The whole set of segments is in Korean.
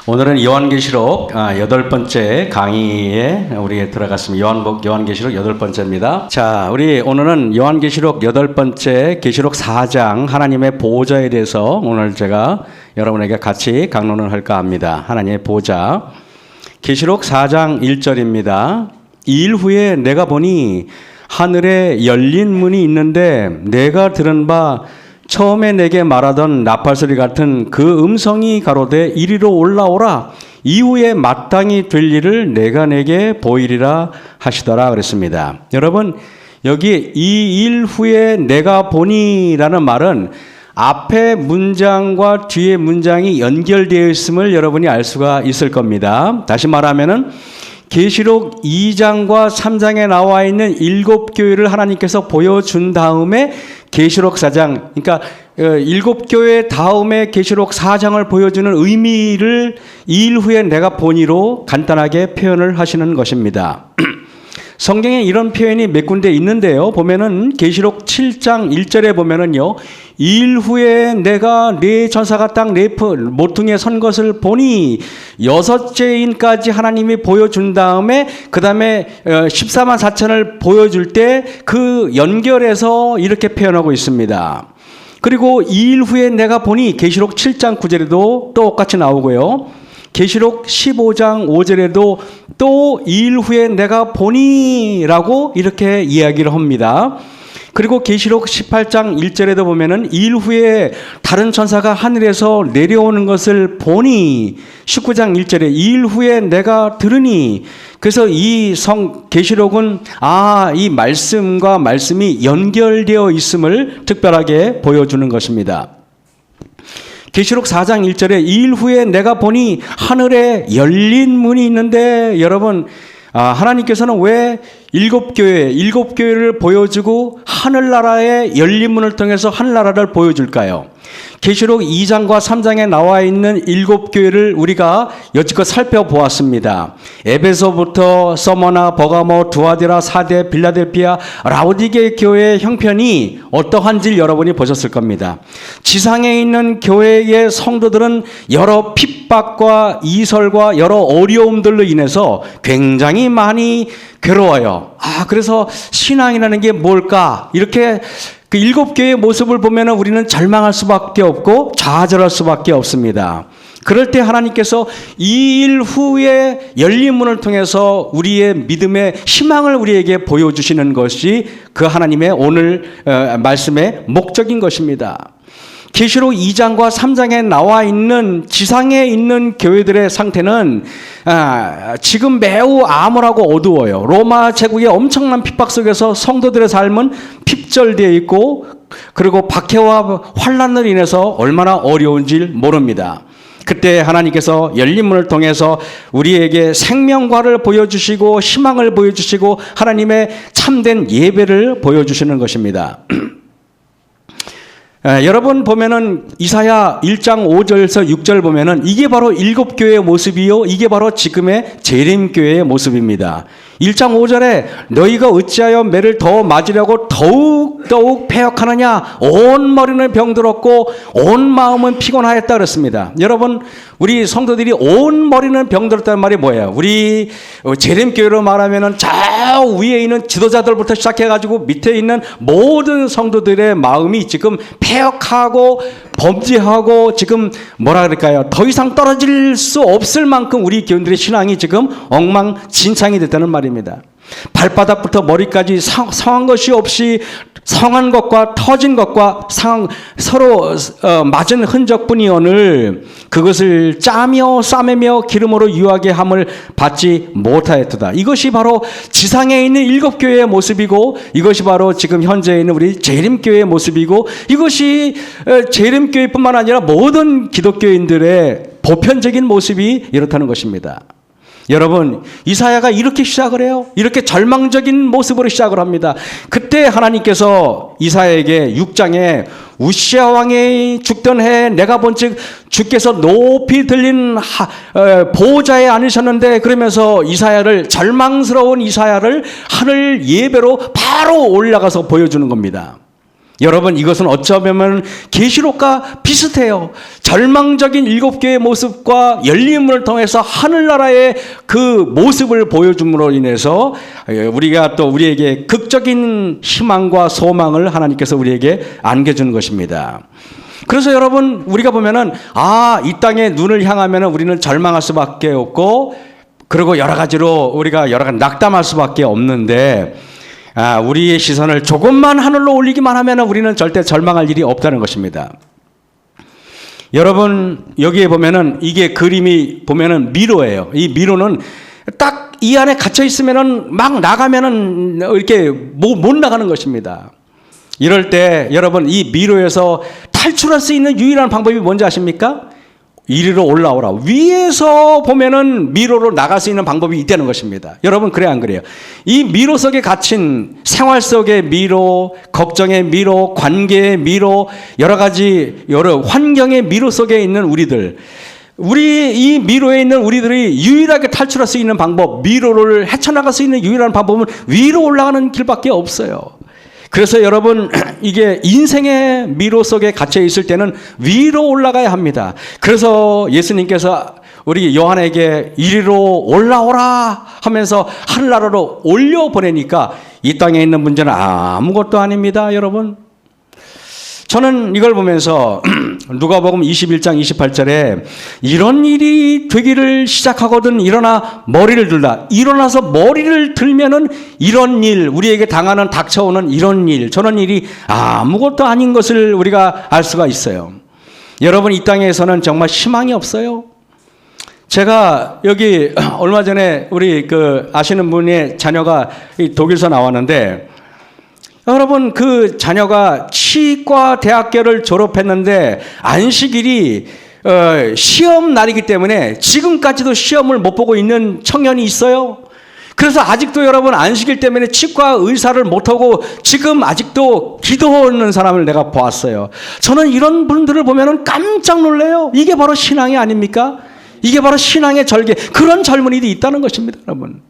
오늘은 요한계시록 8번째 강의에 우리 들어갔습니다. 요한계시록 8번째입니다. 자, 우리 오늘은 요한계시록 8번째 계시록 4장 하나님의 보호자에 대해서 오늘 제가 여러분에게 같이 강론을 할까 합니다. 하나님의 보호자. 계시록 4장 1절입니다. 이 일 후에 내가 보니 하늘에 열린 문이 있는데 내가 들은 바 처음에 내게 말하던 나팔소리 같은 그 음성이 가로되 이리로 올라오라. 이후에 마땅히 될 일을 내가 내게 보이리라 하시더라 그랬습니다. 여러분, 여기 이 일 후에 내가 보니라는 말은 앞에 문장과 뒤에 문장이 연결되어 있음을 여러분이 알 수가 있을 겁니다. 다시 말하면은 계시록 2장과 3장에 나와 있는 7교회를 하나님께서 보여준 다음에 계시록 4장, 그러니까 7교회 다음에 계시록 4장을 보여주는 의미를 2일 후에 내가 보니로 간단하게 표현을 하시는 것입니다. 성경에 이런 표현이 몇 군데 있는데요. 보면은 계시록 7장 1절에 보면은요. 2일 후에 내가 네 천사가 땅 네 모퉁이에 선 것을 보니 6째 인까지 하나님이 보여준 다음에 그 다음에 14만 4천을 보여줄 때 그 연결해서 이렇게 표현하고 있습니다. 그리고 2일 후에 내가 보니 계시록 7장 9절에도 똑같이 나오고요. 계시록 15장 5절에도 또 2일 후에 내가 보니라고 이렇게 이야기를 합니다. 그리고 계시록 18장 1절에도 보면은 2일 후에 다른 천사가 하늘에서 내려오는 것을 보니 19장 1절에 2일 후에 내가 들으니 그래서 이 계시록은 이 말씀과 말씀이 연결되어 있음을 특별하게 보여주는 것입니다. 계시록 4장 1절에 2일 후에 내가 보니 하늘에 열린 문이 있는데 여러분 하나님께서는 왜 7교회를 보여주고 하늘나라의 열린 문을 통해서 하늘나라를 보여줄까요? 계시록 2장과 3장에 나와 있는 7교회를 우리가 여지껏 살펴보았습니다. 에베소부터 서머나, 버가모, 두아디라, 사데, 빌라델피아, 라오디게 교회의 형편이 어떠한지 여러분이 보셨을 겁니다. 지상에 있는 교회의 성도들은 여러 핍박과 이설과 여러 어려움들로 인해서 굉장히 많이 괴로워요. 그래서 신앙이라는 게 뭘까? 이렇게 그 7교회의 모습을 보면 우리는 절망할 수밖에 없고 좌절할 수밖에 없습니다. 그럴 때 하나님께서 이 일 후에 열린 문을 통해서 우리의 믿음의 희망을 우리에게 보여주시는 것이 그 하나님의 오늘 말씀의 목적인 것입니다. 계시록 2장과 3장에 나와 있는 지상에 있는 교회들의 상태는 지금 매우 암울하고 어두워요. 로마 제국의 엄청난 핍박 속에서 성도들의 삶은 핍절되어 있고 그리고 박해와 환난을 인해서 얼마나 어려운지 모릅니다. 그때 하나님께서 열린 문을 통해서 우리에게 생명과를 보여주시고 희망을 보여주시고 하나님의 참된 예배를 보여주시는 것입니다. 여러분 보면은 이사야 1장 5절에서 6절 보면은 이게 바로 7교회의 모습이요. 이게 바로 지금의 재림교회의 모습입니다. 1장 5절에 너희가 어찌하여 매를 더 맞으려고 더욱 패역하느냐. 온 머리는 병들었고 온 마음은 피곤하였다 그랬습니다. 여러분 우리 성도들이 온 머리는 병들었다는 말이 뭐예요? 우리 재림교회로 말하면은 저 위에 있는 지도자들부터 시작해가지고 밑에 있는 모든 성도들의 마음이 지금 패역하고 범죄하고 지금 뭐라 그럴까요? 더 이상 떨어질 수 없을 만큼 우리 교인들의 신앙이 지금 엉망진창이 됐다는 말입니다. 발바닥부터 머리까지 상한 것이 없이 상한 것과 터진 것과 서로 맞은 흔적뿐이오늘 그것을 짜며 싸매며 기름으로 유하게 함을 받지 못하였도다. 이것이 바로 지상에 있는 7교회의 모습이고 이것이 바로 지금 현재 있는 우리 재림교회의 모습이고 이것이 재림교회뿐만 아니라 모든 기독교인들의 보편적인 모습이 이렇다는 것입니다. 여러분 이사야가 이렇게 시작을 해요. 이렇게 절망적인 모습으로 시작을 합니다. 그때 하나님께서 이사야에게 6장에 우시아 왕이 죽던 해에 내가 본즉 주께서 높이 들린 보호자에 앉으셨는데 그러면서 이사야를 절망스러운 이사야를 하늘 예배로 바로 올라가서 보여주는 겁니다. 여러분 이것은 어쩌면 계시록과 비슷해요. 절망적인 7개의 모습과 열린 문을 통해서 하늘나라의 그 모습을 보여줌으로 인해서 우리가 또 우리에게 극적인 희망과 소망을 하나님께서 우리에게 안겨주는 것입니다. 그래서 여러분, 우리가 보면은 이 땅에 눈을 향하면은 우리는 절망할 수밖에 없고, 그리고 여러 가지로 우리가 여러 가지 낙담할 수밖에 없는데, 우리의 시선을 조금만 하늘로 올리기만 하면은 우리는 절대 절망할 일이 없다는 것입니다. 여러분, 여기에 보면은 이게 그림이 보면은 미로예요. 이 미로는 딱 이 안에 갇혀 있으면은 막 나가면은 이렇게 못 나가는 것입니다. 이럴 때 여러분, 이 미로에서 탈출할 수 있는 유일한 방법이 뭔지 아십니까? 이리로 올라오라. 위에서 보면은 미로로 나갈 수 있는 방법이 있다는 것입니다. 여러분, 그래 안 그래요? 이 미로 속에 갇힌 생활 속의 미로, 걱정의 미로, 관계의 미로, 여러 가지 여러 환경의 미로 속에 있는 우리들, 이 미로에 있는 우리들이 유일하게 탈출할 수 있는 방법, 미로를 헤쳐나갈 수 있는 유일한 방법은 위로 올라가는 길밖에 없어요. 그래서 여러분, 이게 인생의 미로 속에 갇혀 있을 때는 위로 올라가야 합니다. 그래서 예수님께서 우리 요한에게 이리로 올라오라 하면서 하늘나라로 올려보내니까 이 땅에 있는 문제는 아무것도 아닙니다, 여러분. 저는 이걸 보면서 누가복음 21장 28절에 이런 일이 되기를 시작하거든 일어나 머리를 들라. 일어나서 머리를 들면은 이런 일, 우리에게 당하는 닥쳐오는 이런 일, 저런 일이 아무것도 아닌 것을 우리가 알 수가 있어요. 여러분, 이 땅에서는 정말 희망이 없어요. 제가 여기 얼마 전에 우리 아시는 분의 자녀가 독일에서 나왔는데, 여러분, 그 자녀가 치과 대학교를 졸업했는데 안식일이 시험 날이기 때문에 지금까지도 시험을 못 보고 있는 청년이 있어요. 그래서 아직도 여러분, 안식일 때문에 치과 의사를 못하고 지금 아직도 기도하는 사람을 내가 보았어요. 저는 이런 분들을 보면 깜짝 놀라요. 이게 바로 신앙이 아닙니까? 이게 바로 신앙의 절개, 그런 젊은이들이 있다는 것입니다, 여러분.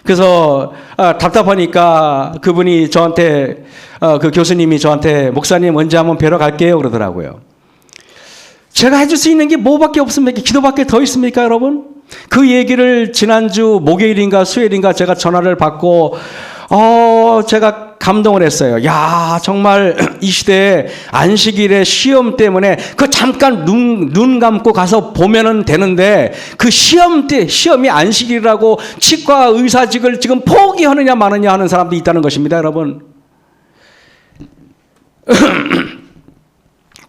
그래서 답답하니까 그분이 저한테, 그 교수님이 저한테 목사님 언제 한번 뵈러 갈게요 그러더라고요. 제가 해줄 수 있는 게 뭐밖에 없습니까? 기도밖에 더 있습니까, 여러분? 그 얘기를 지난주 목요일인가 수요일인가 제가 전화를 받고 제가 감동을 했어요. 야, 정말 이 시대에 안식일에 시험 때문에 그 잠깐 눈 감고 가서 보면은 되는데, 그 시험이 안식일이라고 치과 의사직을 지금 포기하느냐 마느냐 하는 사람도 있다는 것입니다, 여러분.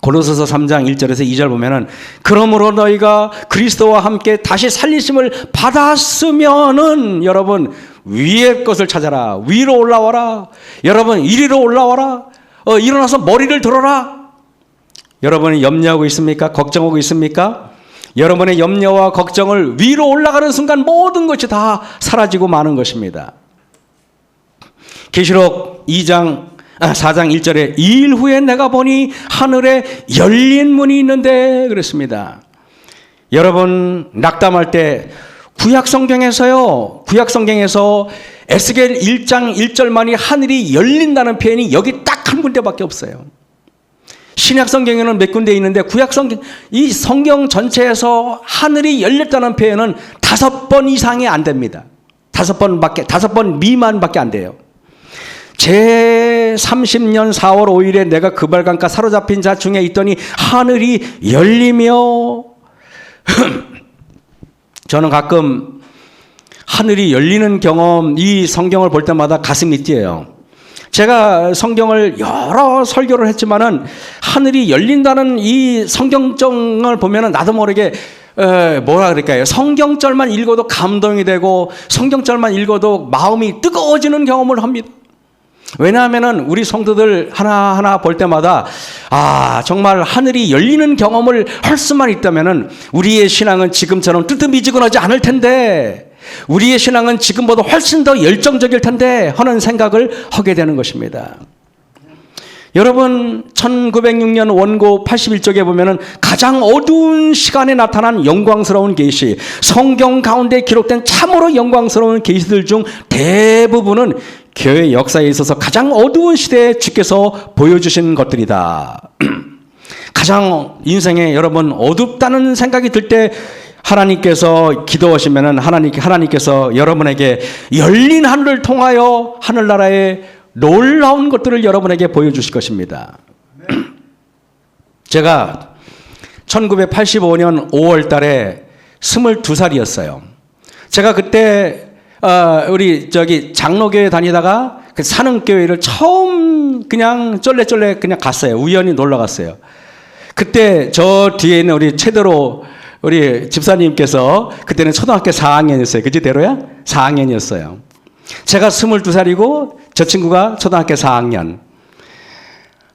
고린도서 3장 1절에서 2절 보면은 그러므로 너희가 그리스도와 함께 다시 살리심을 받았으면은 여러분, 위의 것을 찾아라. 위로 올라와라. 여러분, 이리로 올라와라. 일어나서 머리를 들어라. 여러분이 염려하고 있습니까? 걱정하고 있습니까? 여러분의 염려와 걱정을 위로 올라가는 순간 모든 것이 다 사라지고 마는 것입니다. 계시록 4장 1절에 이 일 후에 내가 보니 하늘에 열린 문이 있는데 그랬습니다. 여러분, 낙담할 때 구약성경에서 에스겔 1장 1절만이 하늘이 열린다는 표현이 여기 딱 한 군데밖에 없어요. 신약성경에는 몇 군데 있는데 이 성경 전체에서 하늘이 열렸다는 표현은 5번 이상이 안 됩니다. 5번 미만밖에 안 돼요. 제 30년 4월 5일에 내가 그발강가 사로잡힌 자 중에 있더니 하늘이 열리며 저는 가끔 하늘이 열리는 경험, 이 성경을 볼 때마다 가슴이 뛰어요. 제가 성경을 여러 설교를 했지만은 하늘이 열린다는 이 성경정을 보면은 나도 모르게 뭐라 그럴까요? 성경절만 읽어도 감동이 되고 성경절만 읽어도 마음이 뜨거워지는 경험을 합니다. 왜냐하면은 우리 성도들 하나하나 볼 때마다 정말 하늘이 열리는 경험을 할 수만 있다면은 우리의 신앙은 지금처럼 뜨뜻미지근하지 않을 텐데, 우리의 신앙은 지금보다 훨씬 더 열정적일 텐데 하는 생각을 하게 되는 것입니다. 여러분, 1906년 원고 81쪽에 보면은 가장 어두운 시간에 나타난 영광스러운 계시, 성경 가운데 기록된 참으로 영광스러운 계시들 중 대부분은 교회 역사에 있어서 가장 어두운 시대에 주께서 보여주신 것들이다. 가장 인생에 여러분 어둡다는 생각이 들 때 하나님께서 기도하시면은 하나님께서 여러분에게 열린 하늘을 통하여 하늘나라의 놀라운 것들을 여러분에게 보여주실 것입니다. 제가 1985년 5월 달에 22살이었어요. 제가 그때 우리 장로교회 다니다가 그 사능교회를 처음 그냥 쫄래쫄래 그냥 갔어요. 우연히 놀러 갔어요. 그때 저 뒤에 있는 우리 최대로 우리 집사님께서 그때는 초등학교 4학년이었어요. 그치 대로야? 4학년이었어요. 제가 22살이고 저 친구가 초등학교 4학년.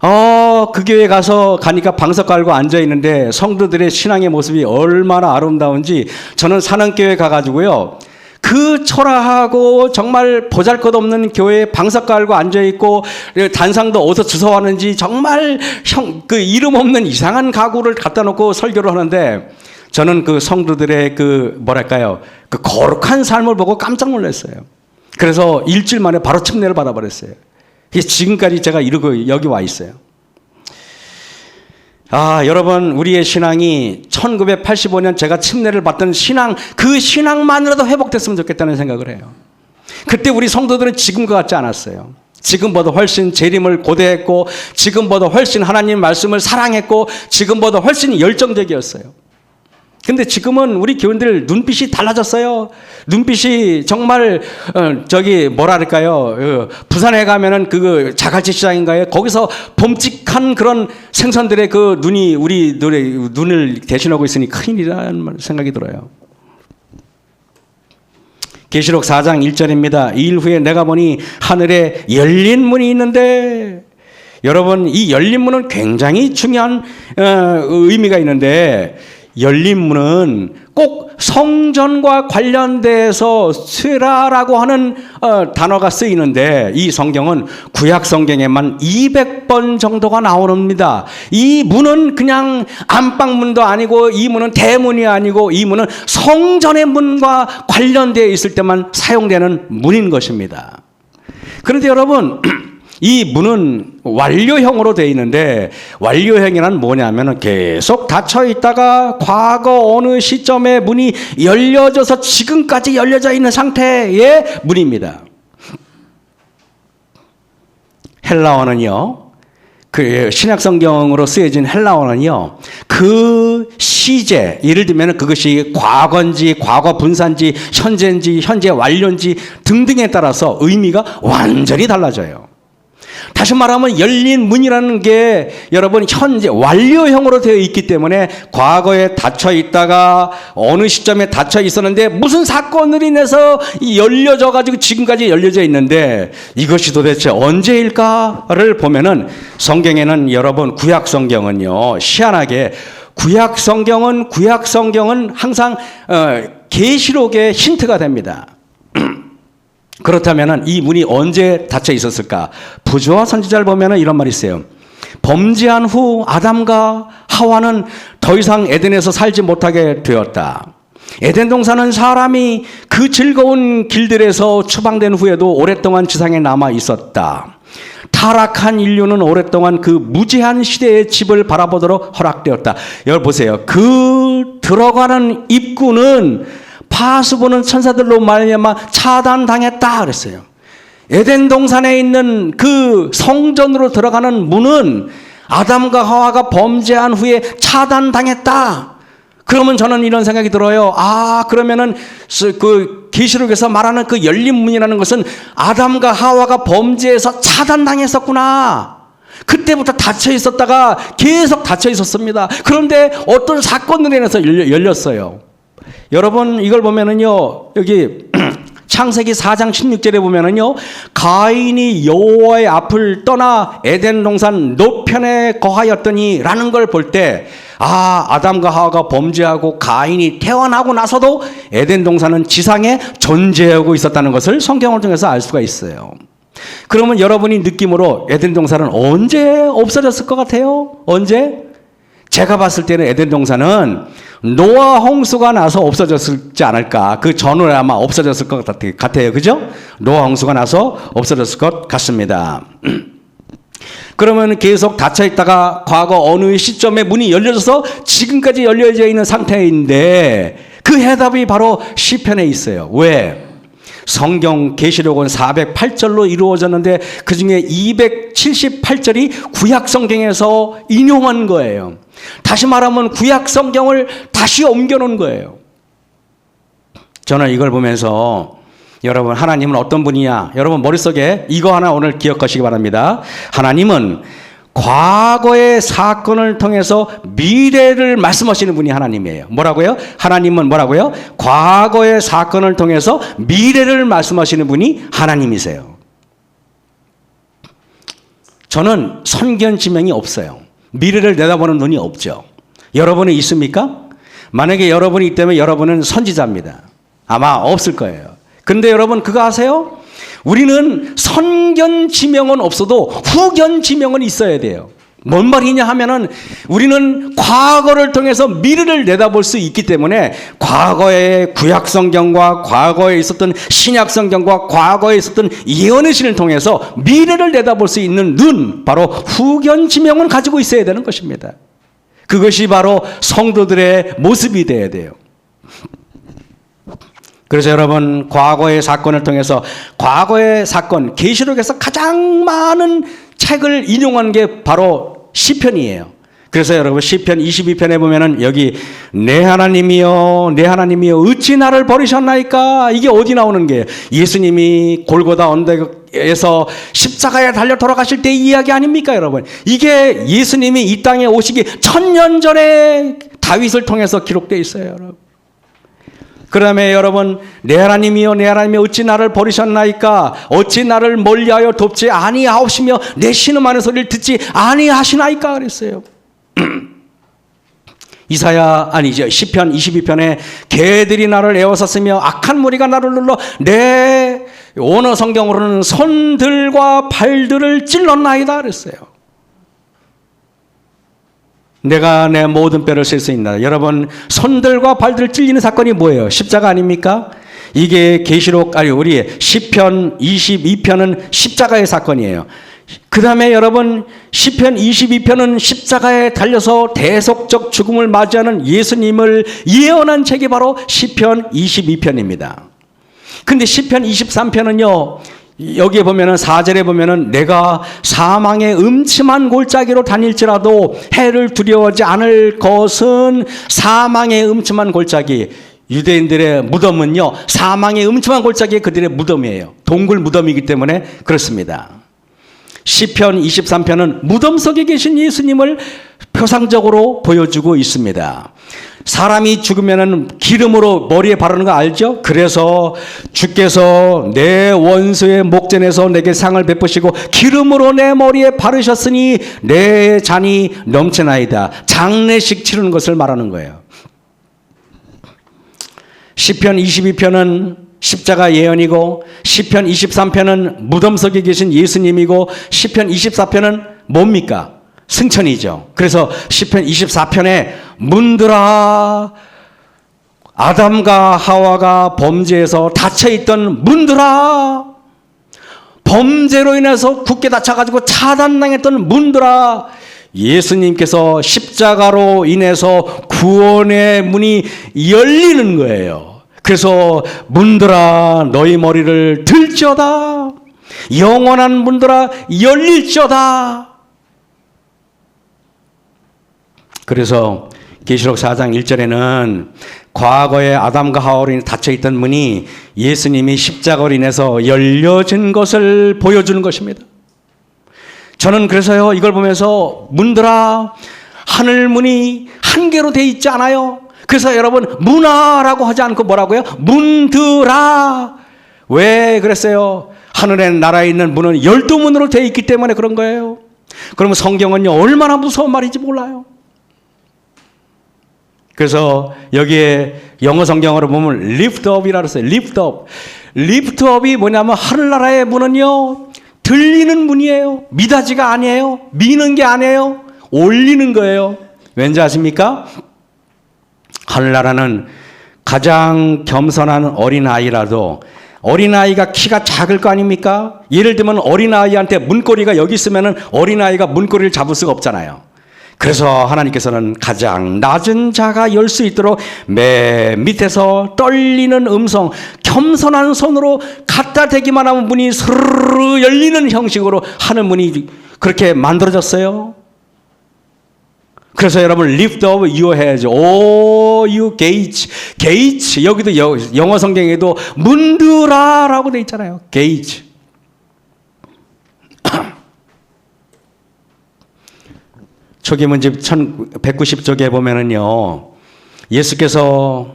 그 교회 가니까 방석 깔고 앉아 있는데 성도들의 신앙의 모습이 얼마나 아름다운지 저는 사능교회 가가지고요. 그 초라하고 정말 보잘것없는 교회에 방석 깔고 앉아 있고 단상도 어디서 주워왔는지 정말 그 이름 없는 이상한 가구를 갖다 놓고 설교를 하는데 저는 그 성도들의 그 거룩한 삶을 보고 깜짝 놀랐어요. 그래서 일주일 만에 바로 침례를 받아버렸어요. 지금까지 제가 이러고 여기 와 있어요. 여러분, 우리의 신앙이 1985년 제가 침례를 받던 그 신앙만으로도 회복됐으면 좋겠다는 생각을 해요. 그때 우리 성도들은 지금과 같지 않았어요. 지금보다 훨씬 재림을 고대했고, 지금보다 훨씬 하나님 말씀을 사랑했고, 지금보다 훨씬 열정적이었어요. 근데 지금은 우리 교인들 눈빛이 달라졌어요. 눈빛이 정말 부산에 가면은 그 자갈치 시장인가요? 거기서 범직한 그런 생선들의 그 눈이 우리 눈을 대신하고 있으니 큰일이라는 생각이 들어요. 계시록 4장 1절입니다. 이 일 후에 내가 보니 하늘에 열린 문이 있는데, 여러분, 이 열린 문은 굉장히 중요한 의미가 있는데, 열린 문은 꼭 성전과 관련돼서 스라라고 하는 단어가 쓰이는데, 이 성경은 구약 성경에만 200번 정도가 나옵니다. 이 문은 그냥 안방문도 아니고, 이 문은 대문이 아니고, 이 문은 성전의 문과 관련되어 있을 때만 사용되는 문인 것입니다. 그런데 여러분, 이 문은 완료형으로 되어 있는데, 완료형이란 뭐냐면 계속 닫혀 있다가 과거 어느 시점에 문이 열려져서 지금까지 열려져 있는 상태의 문입니다. 헬라어는요, 그 신약성경으로 쓰여진 헬라어는요, 그 시제, 예를 들면 그것이 과거인지 과거 분사인지 현재인지 현재 완료인지 등등에 따라서 의미가 완전히 달라져요. 다시 말하면 열린 문이라는 게 여러분 현재 완료형으로 되어 있기 때문에 과거에 닫혀 있다가 어느 시점에 닫혀 있었는데 무슨 사건으로 인해서 열려져 가지고 지금까지 열려져 있는데, 이것이 도대체 언제일까를 보면은 성경에는 여러분, 구약 성경은요, 희한하게 구약 성경은 항상 계시록의 힌트가 됩니다. 그렇다면 이 문이 언제 닫혀 있었을까? 부조와 선지자를 보면 이런 말이 있어요. 범죄한 후 아담과 하와는 더 이상 에덴에서 살지 못하게 되었다. 에덴 동산은 사람이 그 즐거운 길들에서 추방된 후에도 오랫동안 지상에 남아 있었다. 타락한 인류는 오랫동안 그 무제한 시대의 집을 바라보도록 허락되었다. 여러분 보세요. 그 들어가는 입구는 파수보는 천사들로 말미암아 차단당했다 그랬어요. 에덴 동산에 있는 그 성전으로 들어가는 문은 아담과 하와가 범죄한 후에 차단당했다. 그러면 저는 이런 생각이 들어요. 그러면은 그 계시록에서 말하는 그 열린 문이라는 것은 아담과 하와가 범죄해서 차단당했었구나. 그때부터 닫혀 있었다가 계속 닫혀 있었습니다. 그런데 어떤 사건으로 인해서 열렸어요. 여러분, 이걸 보면은요, 여기 창세기 4장 16절에 보면은요, 가인이 여호와의 앞을 떠나 에덴 동산 노편에 거하였더니 라는 걸 볼 때, 아담과 하와가 범죄하고 가인이 태어나고 나서도 에덴 동산은 지상에 존재하고 있었다는 것을 성경을 통해서 알 수가 있어요. 그러면 여러분이 느낌으로 에덴 동산은 언제 없어졌을 것 같아요? 언제? 제가 봤을 때는 에덴 동산은 노아 홍수가 나서 없어졌지 않을까. 그 전후에 아마 없어졌을 것 같아요. 그죠? 노아 홍수가 나서 없어졌을 것 같습니다. 그러면 계속 닫혀 있다가 과거 어느 시점에 문이 열려져서 지금까지 열려져 있는 상태인데 그 해답이 바로 시편에 있어요. 왜? 성경 계시록은 408절로 이루어졌는데 그중에 278절이 구약 성경에서 인용한 거예요. 다시 말하면 구약 성경을 다시 옮겨놓은 거예요. 저는 이걸 보면서 여러분, 하나님은 어떤 분이냐? 여러분 머릿속에 이거 하나 오늘 기억하시기 바랍니다. 하나님은 과거의 사건을 통해서 미래를 말씀하시는 분이 하나님이에요. 뭐라고요? 하나님은 뭐라고요? 과거의 사건을 통해서 미래를 말씀하시는 분이 하나님이세요. 저는 선견지명이 없어요. 미래를 내다보는 눈이 없죠. 여러분은 있습니까? 만약에 여러분이 있다면 여러분은 선지자입니다. 아마 없을 거예요. 근데 여러분 그거 아세요? 우리는 선견지명은 없어도 후견지명은 있어야 돼요. 뭔 말이냐 하면은 우리는 과거를 통해서 미래를 내다볼 수 있기 때문에 과거의 구약성경과 과거에 있었던 신약성경과 과거에 있었던 예언의 신을 통해서 미래를 내다볼 수 있는 눈, 바로 후견지명은 가지고 있어야 되는 것입니다. 그것이 바로 성도들의 모습이 되어야 돼요. 그래서 여러분, 과거의 사건을 통해서 과거의 사건, 계시록에서 가장 많은 책을 인용한 게 바로 시편이에요. 그래서 여러분 시편 22편에 보면은 여기 내 하나님이여 내 하나님이여 어찌 나를 버리셨나이까, 이게 어디 나오는 게 예수님이 골고다 언덕에서 십자가에 달려 돌아가실 때 이야기 아닙니까 여러분? 이게 예수님이 이 땅에 오시기 1000년 전에 다윗을 통해서 기록되어 있어요 여러분. 그 다음에 여러분 내 하나님이여 내 하나님이여 어찌 나를 버리셨나이까, 어찌 나를 멀리하여 돕지 아니하옵시며 내 신음하는 소리를 듣지 아니하시나이까 그랬어요. 시편 22편에 개들이 나를 에워쌌으며 악한 무리가 나를 눌러 내 원어 성경으로는 손들과 발들을 찔렀나이다 그랬어요. 내가 내 모든 뼈를 쓸 수 있나. 여러분 손들과 발들을 찔리는 사건이 뭐예요? 십자가 아닙니까? 이게 우리 시편 22편은 십자가의 사건이에요. 그 다음에 여러분 시편 22편은 십자가에 달려서 대속적 죽음을 맞이하는 예수님을 예언한 책이 바로 시편 22편입니다. 근데 시편 23편은요, 여기에 보면은 4절에 보면은 내가 사망의 음침한 골짜기로 다닐지라도 해를 두려워하지 않을 것은, 사망의 음침한 골짜기, 유대인들의 무덤은요 사망의 음침한 골짜기에 그들의 무덤이에요. 동굴 무덤이기 때문에 그렇습니다. 시편 23편은 무덤 속에 계신 예수님을 표상적으로 보여주고 있습니다. 사람이 죽으면은 기름으로 머리에 바르는 거 알죠? 그래서 주께서 내 원수의 목전에서 내게 상을 베푸시고 기름으로 내 머리에 바르셨으니 내 잔이 넘치나이다. 장례식 치르는 것을 말하는 거예요. 시편 22편은 십자가 예언이고, 시편 23편은 무덤 속에 계신 예수님이고, 시편 24편은 뭡니까? 승천이죠. 그래서 시편 24편에 문들아, 아담과 하와가 범죄에서 닫혀있던 문들아, 범죄로 인해서 굳게 닫혀가지고 차단당했던 문들아, 예수님께서 십자가로 인해서 구원의 문이 열리는 거예요. 그래서 문들아 너희 머리를 들지어다, 영원한 문들아 열릴지어다. 그래서 계시록 4장 1절에는 과거에 아담과 하와로 닫혀있던 문이 예수님이 십자가로 인해서 열려진 것을 보여주는 것입니다. 저는 그래서요 이걸 보면서 문들아, 하늘 문이 한 개로 돼 있지 않아요. 그래서 여러분 문화라고 하지 않고 뭐라고요? 문들아. 왜 그랬어요? 하늘의 나라에 있는 문은 12문으로 되어 있기 때문에 그런 거예요. 그러면 성경은요 얼마나 무서운 말인지 몰라요. 그래서 여기에 영어 성경으로 보면 lift up이라고 했어요. lift up. lift up이 뭐냐면 하늘나라의 문은요 들리는 문이에요. 미닫이가 아니에요. 미는 게 아니에요. 올리는 거예요. 왠지 아십니까? 하늘나라는 가장 겸손한 어린아이라도 어린아이가 키가 작을 거 아닙니까? 예를 들면 어린아이한테 문고리가 여기 있으면 어린아이가 문고리를 잡을 수가 없잖아요. 그래서 하나님께서는 가장 낮은 자가 열 수 있도록 맨 밑에서 떨리는 음성, 겸손한 손으로 갖다 대기만 하면 문이 스르르 열리는 형식으로 하는 문이 그렇게 만들어졌어요. 그래서 여러분 lift up your heads, all you gates. gates 여기도 영어 성경에도 문들아라고 돼 있잖아요. gates. 초기문집 1190쪽에 보면은요, 예수께서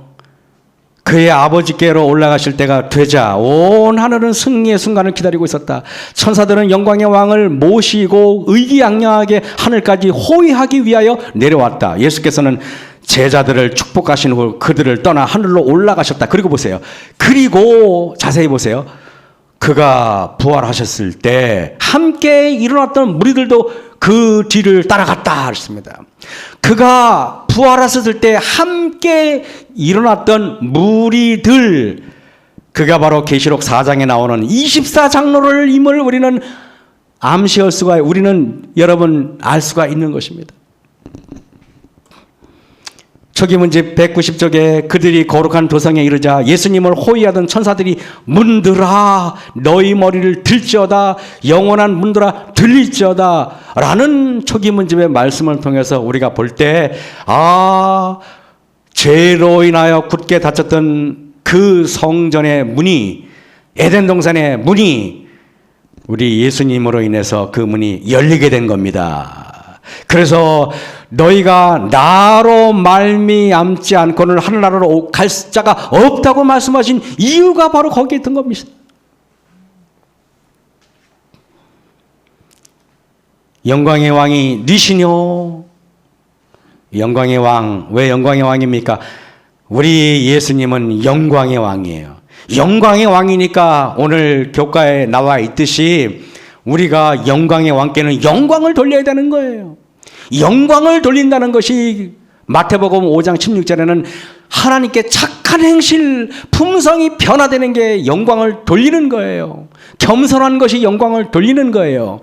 그의 아버지께로 올라가실 때가 되자 온 하늘은 승리의 순간을 기다리고 있었다. 천사들은 영광의 왕을 모시고 의기양양하게 하늘까지 호위하기 위하여 내려왔다. 예수께서는 제자들을 축복하신 후 그들을 떠나 하늘로 올라가셨다. 그리고 보세요. 그리고 자세히 보세요. 그가 부활하셨을 때 함께 일어났던 무리들도 그 뒤를 따라갔다 했습니다. 그가 부활하셨을 때 함께 일어났던 무리들, 그가 바로 계시록 4장에 나오는 24장로를 우리는 암시할 수가, 우리는 여러분 알 수가 있는 것입니다. 초기문집 190쪽에 그들이 거룩한 도성에 이르자 예수님을 호위하던 천사들이 문들아 너희 머리를 들지어다, 영원한 문들아 들릴지어다 라는 초기문집의 말씀을 통해서 우리가 볼 때, 죄로 인하여 굳게 닫혔던 그 성전의 문이, 에덴 동산의 문이 우리 예수님으로 인해서 그 문이 열리게 된 겁니다. 그래서 너희가 나로 말미암지 않고는 하늘나라로 갈 자가 없다고 말씀하신 이유가 바로 거기에 있던 겁니다. 영광의 왕이 니시뇨. 영광의 왕, 왜 영광의 왕입니까? 우리 예수님은 영광의 왕이에요. 영광의 왕이니까 오늘 교과에 나와 있듯이 우리가 영광의 왕께는 영광을 돌려야 되는 거예요. 영광을 돌린다는 것이 마태복음 5장 16절에는 하나님께 착한 행실, 품성이 변화되는 게 영광을 돌리는 거예요. 겸손한 것이 영광을 돌리는 거예요.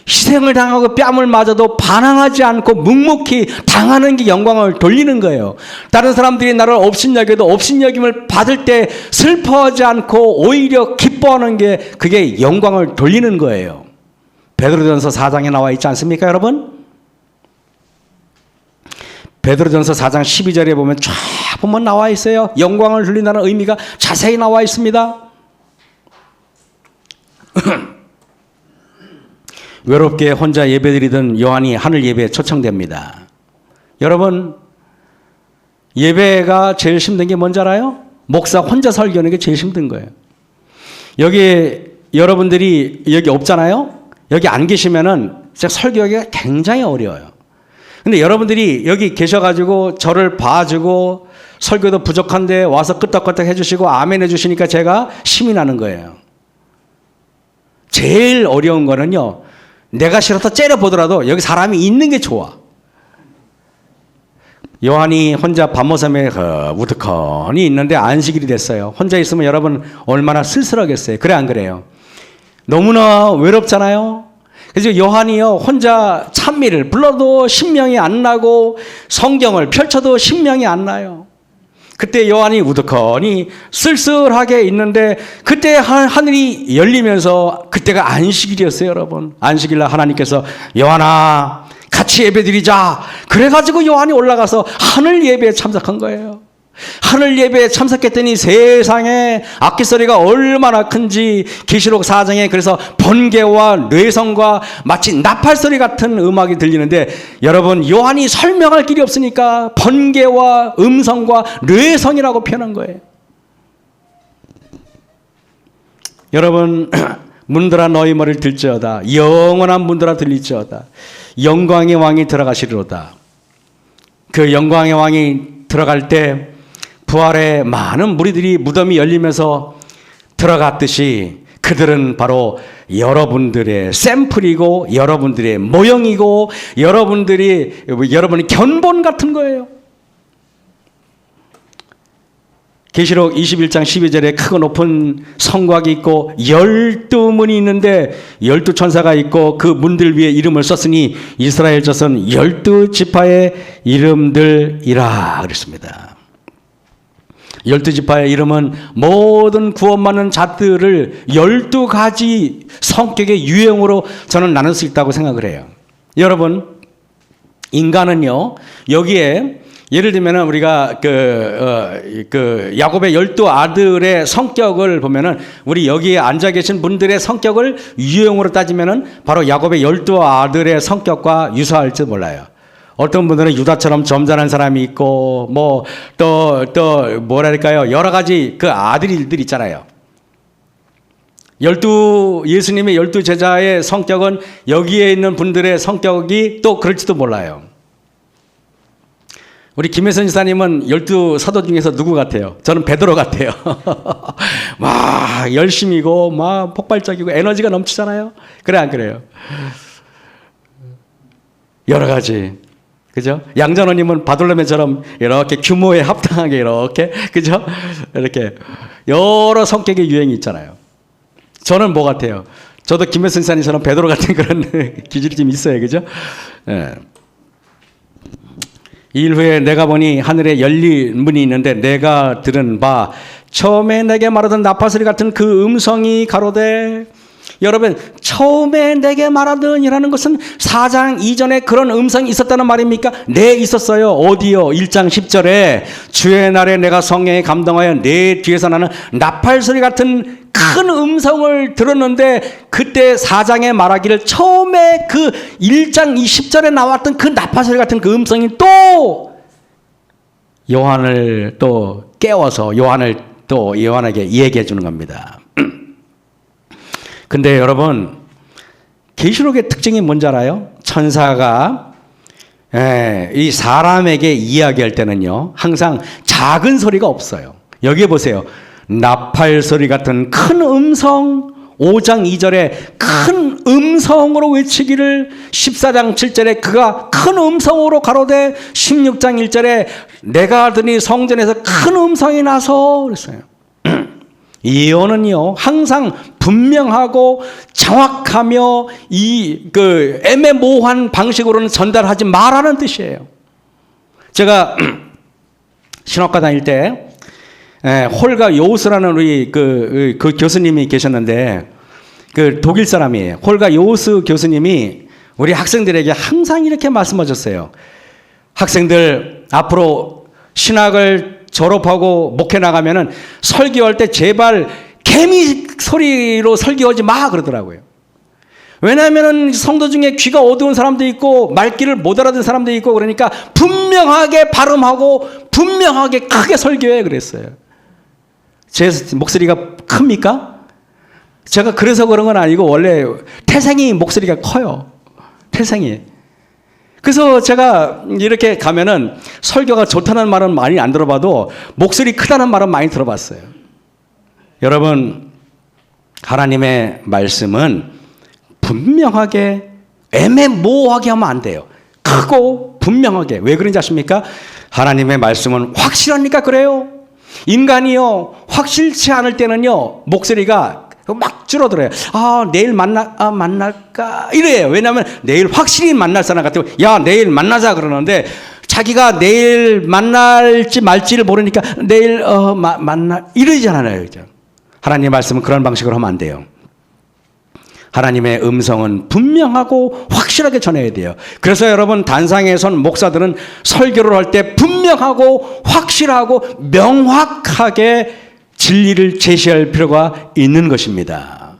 희생을 당하고 뺨을 맞아도 반항하지 않고 묵묵히 당하는 게 영광을 돌리는 거예요. 다른 사람들이 나를 업신여겨도 업신여김을 받을 때 슬퍼하지 않고 오히려 기뻐하는 게, 그게 영광을 돌리는 거예요. 베드로전서 4장에 나와 있지 않습니까, 여러분? 베드로전서 4장 12절에 보면 쫙 보면 나와 있어요. 영광을 돌린다는 의미가 자세히 나와 있습니다. 외롭게 혼자 예배드리던 요한이 하늘 예배에 초청됩니다. 여러분, 예배가 제일 힘든 게 뭔지 알아요? 목사 혼자 설교하는 게 제일 힘든 거예요. 여기 여러분들이 여기 없잖아요? 여기 안 계시면은 설교하기가 굉장히 어려워요. 근데 여러분들이 여기 계셔가지고 저를 봐주고 설교도 부족한데 와서 끄떡끄떡 해주시고 아멘 해주시니까 제가 힘이 나는 거예요. 제일 어려운 거는요, 내가 싫어서 째려보더라도 여기 사람이 있는 게 좋아. 요한이 혼자 밤모섬에 우두커니 있는데 안식일이 됐어요. 혼자 있으면 여러분 얼마나 쓸쓸하겠어요. 그래 안 그래요? 너무나 외롭잖아요. 그래서 요한이요, 혼자 찬미를 불러도 신명이 안 나고 성경을 펼쳐도 신명이 안 나요. 그때 요한이 우두커니 쓸쓸하게 있는데 그때 하늘이 열리면서 그때가 안식일이었어요, 여러분. 안식일날 하나님께서 요한아 같이 예배드리자. 그래가지고 요한이 올라가서 하늘 예배에 참석한 거예요. 하늘 예배에 참석했더니 세상에 악기소리가 얼마나 큰지 계시록 4장에 그래서 번개와 뇌성과 마치 나팔소리 같은 음악이 들리는데, 여러분 요한이 설명할 길이 없으니까 번개와 음성과 뇌성이라고 표현한 거예요. 여러분, 문들아 너희 머리를 들지어다. 영원한 문들아 들릴지어다. 영광의 왕이 들어가시리로다. 그 영광의 왕이 들어갈 때 부활의 많은 무리들이 무덤이 열리면서 들어갔듯이 그들은 바로 여러분들의 샘플이고 여러분들의 모형이고 여러분의 견본 같은 거예요. 계시록 21장 12절에 크고 높은 성곽이 있고 12문이 있는데 12천사가 있고 그 문들 위에 이름을 썼으니 이스라엘 자손 12지파의 이름들이라 그랬습니다. 12지파의 이름은 모든 구원받는 자들을 12가지 성격의 유형으로 저는 나눌 수 있다고 생각을 해요. 여러분, 인간은요, 여기에 예를 들면 우리가 야곱의 12아들의 성격을 보면은 우리 여기에 앉아 계신 분들의 성격을 유형으로 따지면은 바로 야곱의 12아들의 성격과 유사할지 몰라요. 어떤 분들은 유다처럼 점잖은 사람이 있고 뭐 또 뭐랄까요, 여러 가지 그 아들들 있잖아요. 예수님의 12제자의 성격은 여기에 있는 분들의 성격이 또 그럴지도 몰라요. 우리 김혜선 지사님은 12사도 중에서 누구 같아요? 저는 베드로 같아요. 막 열심이고 막 폭발적이고 에너지가 넘치잖아요. 그래 안 그래요? 여러 가지. 그죠? 양전호님은 바돌로메처럼 이렇게 규모에 합당하게 이렇게, 그죠? 이렇게 여러 성격의 유행이 있잖아요. 저는 뭐 같아요? 저도 김혜선 지사님처럼 베드로 같은 그런 기질이 좀 있어요. 그죠? 예. 2일 후에 내가 보니 하늘에 열린 문이 있는데 내가 들은 바 처음에 내게 말하던 나팔소리 같은 그 음성이 가로되, 여러분, 처음에 내게 말하던이라는 것은 4장 이전에 그런 음성이 있었다는 말입니까? 네, 있었어요. 어디요? 1장 10절에 주의 날에 내가 성령에 감동하여 내 뒤에서 나는 나팔소리 같은 큰 음성을 들었는데, 그때 4장에 말하기를 처음에 그 1장 20절에 나왔던 그 나팔소리 같은 그 음성이 또 요한을 또 깨워서 요한에게 얘기해 주는 겁니다. 근데 여러분, 계시록의 특징이 뭔지 알아요? 천사가 이 사람에게 이야기할 때는요, 항상 작은 소리가 없어요. 여기 보세요. 나팔 소리 같은 큰 음성, 5장 2절에 큰 음성으로 외치기를, 14장 7절에 그가 큰 음성으로 가로되, 16장 1절에 내가 들으니 성전에서 큰 음성이 나서 그랬어요. 예언은요, 항상 분명하고 정확하며 애매모호한 방식으로는 전달하지 말라는 뜻이에요. 제가 신학과 다닐 때 홀가 요우스라는 우리 그 교수님이 계셨는데, 그 독일 사람이에요. 홀가 요우스 교수님이 우리 학생들에게 항상 이렇게 말씀하셨어요. 학생들 앞으로 신학을 졸업하고 목회 나가면은 설교할 때 제발 개미 소리로 설교하지 마 그러더라고요. 왜냐하면은 성도 중에 귀가 어두운 사람도 있고 말귀를 못 알아듣는 사람도 있고, 그러니까 분명하게 발음하고 분명하게 크게 설교해 그랬어요. 제 목소리가 큽니까? 제가 그래서 그런 건 아니고 원래 태생이 목소리가 커요. 태생이. 그래서 제가 이렇게 가면은 설교가 좋다는 말은 많이 안 들어봐도 목소리 크다는 말은 많이 들어봤어요. 여러분, 하나님의 말씀은 분명하게 애매모호하게 하면 안 돼요. 크고 분명하게. 왜 그런지 아십니까? 하나님의 말씀은 확실하니까 그래요. 인간이요, 확실치 않을 때는요, 목소리가 막 줄어들어요. 내일 만날까? 이래요. 왜냐하면 내일 확실히 만날 사람 같으면, 야, 내일 만나자 그러는데, 자기가 내일 만날지 말지를 모르니까 내일 이러잖아요. 그죠? 하나님의 말씀은 그런 방식으로 하면 안 돼요. 하나님의 음성은 분명하고 확실하게 전해야 돼요. 그래서 여러분, 단상에 선 목사들은 설교를 할 때 분명하고 확실하고 명확하게 진리를 제시할 필요가 있는 것입니다.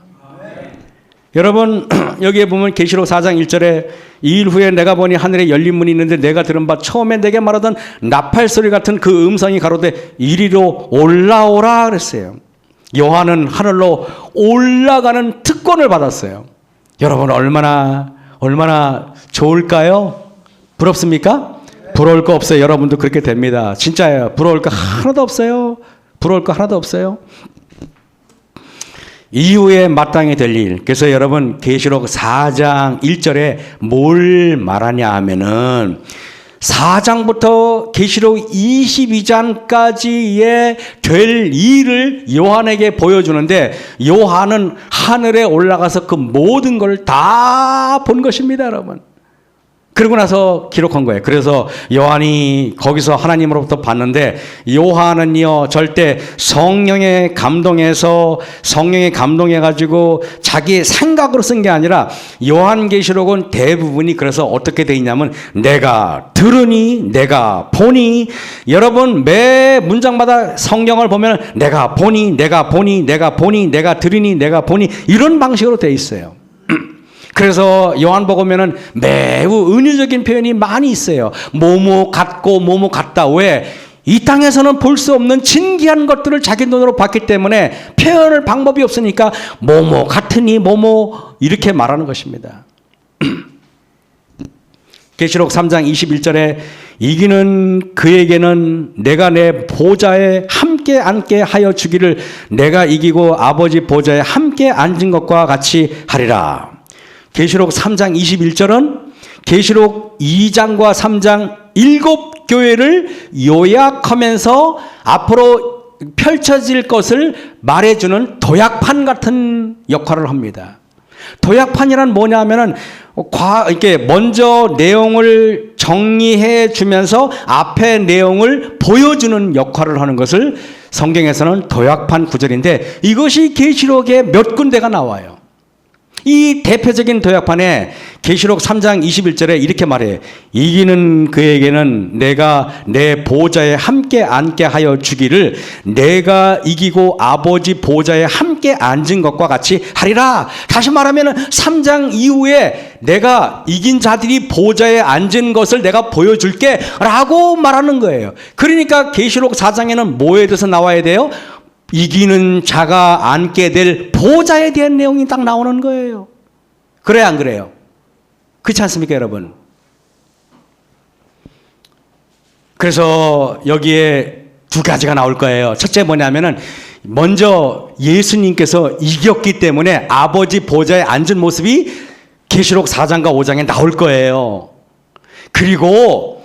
여러분, 여기에 보면 계시록 4장 1절에 2일 후에 내가 보니 하늘에 열린 문이 있는데 내가 들은 바 처음에 내게 말하던 나팔 소리 같은 그 음성이 가로되 이리로 올라오라 그랬어요. 요한은 하늘로 올라가는 특권을 받았어요. 여러분, 얼마나 좋을까요? 부럽습니까? 부러울 거 없어요. 여러분도 그렇게 됩니다. 진짜예요. 부러울 거 하나도 없어요. 부러울 거 하나도 없어요. 이후에 마땅히 될 일. 그래서 여러분, 계시록 4장 1절에 뭘 말하냐 하면은 4장부터 계시록 22장까지의 될 일을 요한에게 보여주는데 요한은 하늘에 올라가서 그 모든 걸 다 본 것입니다, 여러분. 그러고 나서 기록한 거예요. 그래서 요한이 거기서 하나님으로부터 봤는데 요한은요 절대 성령에 감동해가지고 자기 생각으로 쓴 게 아니라 요한계시록은 대부분이 그래서 어떻게 돼 있냐면 내가 들으니 내가 보니, 여러분 매 문장마다 성경을 보면 내가 보니 내가 보니 내가 보니 내가 들으니 내가 보니 이런 방식으로 돼 있어요. 그래서 요한복음에는 매우 은유적인 표현이 많이 있어요. 뭐뭐 같고 뭐뭐 같다. 왜? 이 땅에서는 볼 수 없는 진귀한 것들을 자기 눈으로 봤기 때문에 표현할 방법이 없으니까 뭐뭐 같으니 뭐뭐 이렇게 말하는 것입니다. 계시록 3장 21절에 이기는 그에게는 내가 내 보좌에 함께 앉게 하여 주기를 내가 이기고 아버지 보좌에 함께 앉은 것과 같이 하리라. 계시록 3장 21절은 계시록 2장과 3장 7교회를 요약하면서 앞으로 펼쳐질 것을 말해주는 도약판 같은 역할을 합니다. 도약판이란 뭐냐면은 이렇게 먼저 내용을 정리해 주면서 앞에 내용을 보여주는 역할을 하는 것을 성경에서는 도약판 구절인데 이것이 계시록에 몇 군데가 나와요. 이 대표적인 도약판에 계시록 3장 21절에 이렇게 말해 이기는 그에게는 내가 내 보좌에 함께 앉게 하여 주기를 내가 이기고 아버지 보좌에 함께 앉은 것과 같이 하리라. 다시 말하면 3장 이후에 내가 이긴 자들이 보좌에 앉은 것을 내가 보여줄게 라고 말하는 거예요. 그러니까 계시록 4장에는 뭐에 대해서 나와야 돼요? 이기는 자가 앉게 될 보좌에 대한 내용이 딱 나오는 거예요. 그래요, 안 그래요? 그렇지 않습니까, 여러분? 그래서 여기에 두 가지가 나올 거예요. 첫째 뭐냐면은 먼저 예수님께서 이겼기 때문에 아버지 보좌에 앉은 모습이 계시록 4장과 5장에 나올 거예요. 그리고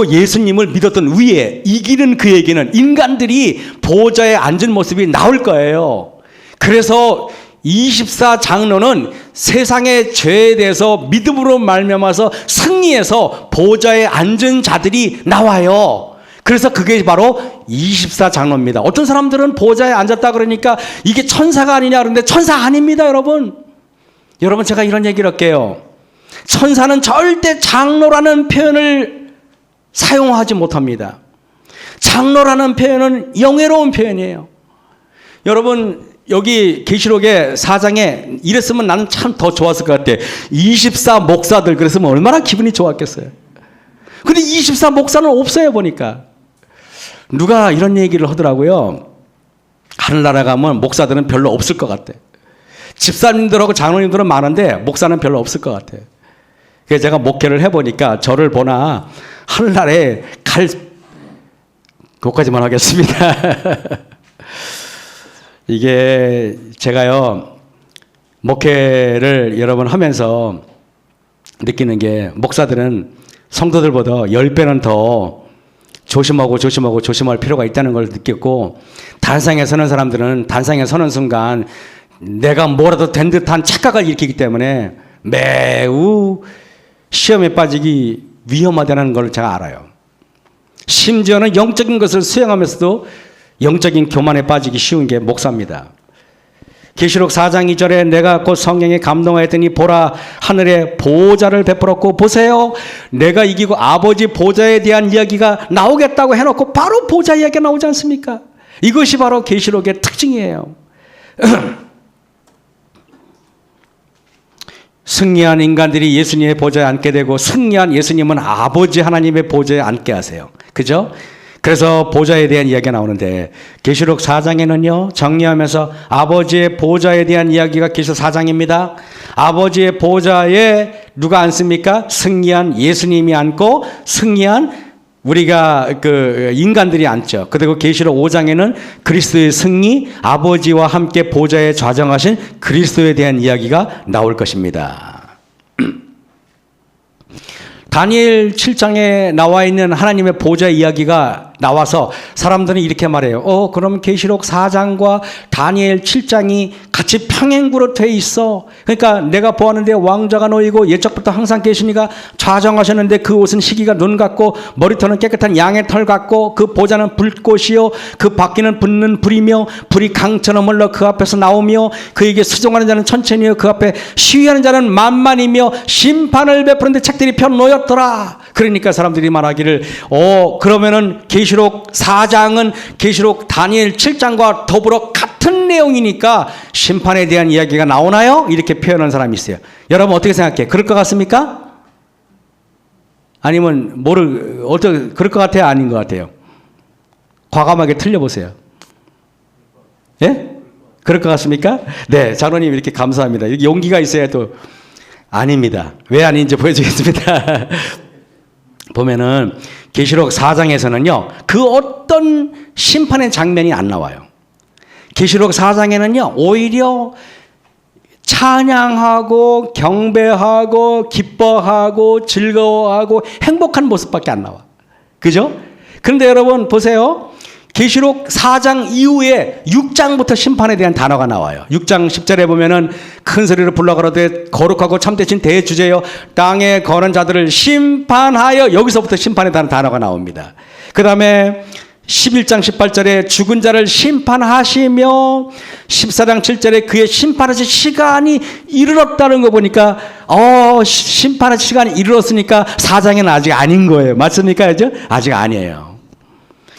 예수님을 믿었던 위에 이기는 그에게는 인간들이 보좌에 앉은 모습이 나올 거예요. 그래서 24장로는 세상의 죄에 대해서 믿음으로 말미암아서 승리해서 보좌에 앉은 자들이 나와요. 그래서 그게 바로 24장로입니다. 어떤 사람들은 보좌에 앉았다 그러니까 이게 천사가 아니냐 그러는데 천사 아닙니다, 여러분. 여러분 제가 이런 얘기를 할게요. 천사는 절대 장로라는 표현을 사용하지 못합니다. 장로라는 표현은 영예로운 표현이에요. 여러분 여기 계시록의 4장에 이랬으면 나는 참 더 좋았을 것 같아. 24 목사들 그랬으면 얼마나 기분이 좋았겠어요. 근데 24 목사는 없어요 보니까. 누가 이런 얘기를 하더라고요. 하늘나라 가면 목사들은 별로 없을 것 같아. 집사님들하고 장로님들은 많은데 목사는 별로 없을 것 같아. 그래서 제가 목회를 해보니까 저를 보나 하늘나라에 갈 그것까지만 하겠습니다. 이게 제가요 목회를 여러 번 하면서 느끼는 게 목사들은 성도들보다 10배는 더 조심할 필요가 있다는 걸 느꼈고, 단상에 서는 사람들은 단상에 서는 순간 내가 뭐라도 된 듯한 착각을 일으키기 때문에 매우 시험에 빠지기 위험하다는 걸 제가 알아요. 심지어는 영적인 것을 수행하면서도 영적인 교만에 빠지기 쉬운 게 목사입니다. 계시록 4장 2절에 내가 곧 성령에 감동하였더니 보라 하늘에 보좌를 베풀었고 보세요 내가 이기고 아버지 보좌에 대한 이야기가 나오겠다고 해놓고 바로 보좌 이야기가 나오지 않습니까? 이것이 바로 계시록의 특징이에요. 승리한 인간들이 예수님의 보좌에 앉게 되고 승리한 예수님은 아버지 하나님의 보좌에 앉게 하세요. 그죠? 그래서 보좌에 대한 이야기가 나오는데 계시록 4장에는요 정리하면서 아버지의 보좌에 대한 이야기가 계시록 4장입니다. 아버지의 보좌에 누가 앉습니까? 승리한 예수님이 앉고 승리한 우리가 그 인간들이 앉죠. 그리고 계시록 5장에는 그리스도의 승리, 아버지와 함께 보좌에 좌정하신 그리스도에 대한 이야기가 나올 것입니다. 다니엘 7장에 나와 있는 하나님의 보좌 이야기가 나와서 사람들은 이렇게 말해요. 그럼 계시록 4장과 다니엘 7장이 같이 평행구로 돼 있어. 그러니까 내가 보았는데 왕자가 놓이고 옛적부터 항상 계시니가 좌정하셨는데 그 옷은 희기가 눈 같고 머리털은 깨끗한 양의 털 같고 그 보좌는 불꽃이요 그 바퀴는 붙는 불이며 불이 강처럼 흘러 그 앞에서 나오며 그에게 수종하는 자는 천천히요 그 앞에 시위하는 자는 만만이며 심판을 베푸는데 책들이 펴 놓였더라. 그러니까 사람들이 말하기를 그러면은 계시록 4장은 계시록 다니엘 7장과 더불어 같은 내용이니까 심판에 대한 이야기가 나오나요? 이렇게 표현한 사람이 있어요. 여러분 어떻게 생각해요? 그럴 것 같습니까? 아니면 어떻게 그럴 것 같아요? 아닌 것 같아요? 과감하게 틀려보세요. 예? 그럴 것 같습니까? 네, 장로님 이렇게 감사합니다. 이렇게 용기가 있어야 또 아닙니다. 왜 아닌지 보여주겠습니다. 보면은 계시록 4장에서는요 그 어떤 심판의 장면이 안 나와요. 계시록 4장에는요 오히려 찬양하고 경배하고 기뻐하고 즐거워하고 행복한 모습밖에 안 나와. 그죠? 그런데 여러분 보세요. 계시록 4장 이후에 6장부터 심판에 대한 단어가 나와요. 6장 10절에 보면은 큰 소리로 불러 가로되 거룩하고 참되신 대주제여 땅에 거는 자들을 심판하여, 여기서부터 심판에 대한 단어가 나옵니다. 그 다음에 11장 18절에 죽은 자를 심판하시며 14장 7절에 그의 심판하실 시간이 이르렀다는 거 보니까 심판하실 시간이 이르렀으니까 4장에는 아직 아닌 거예요. 맞습니까? 아직 아니에요.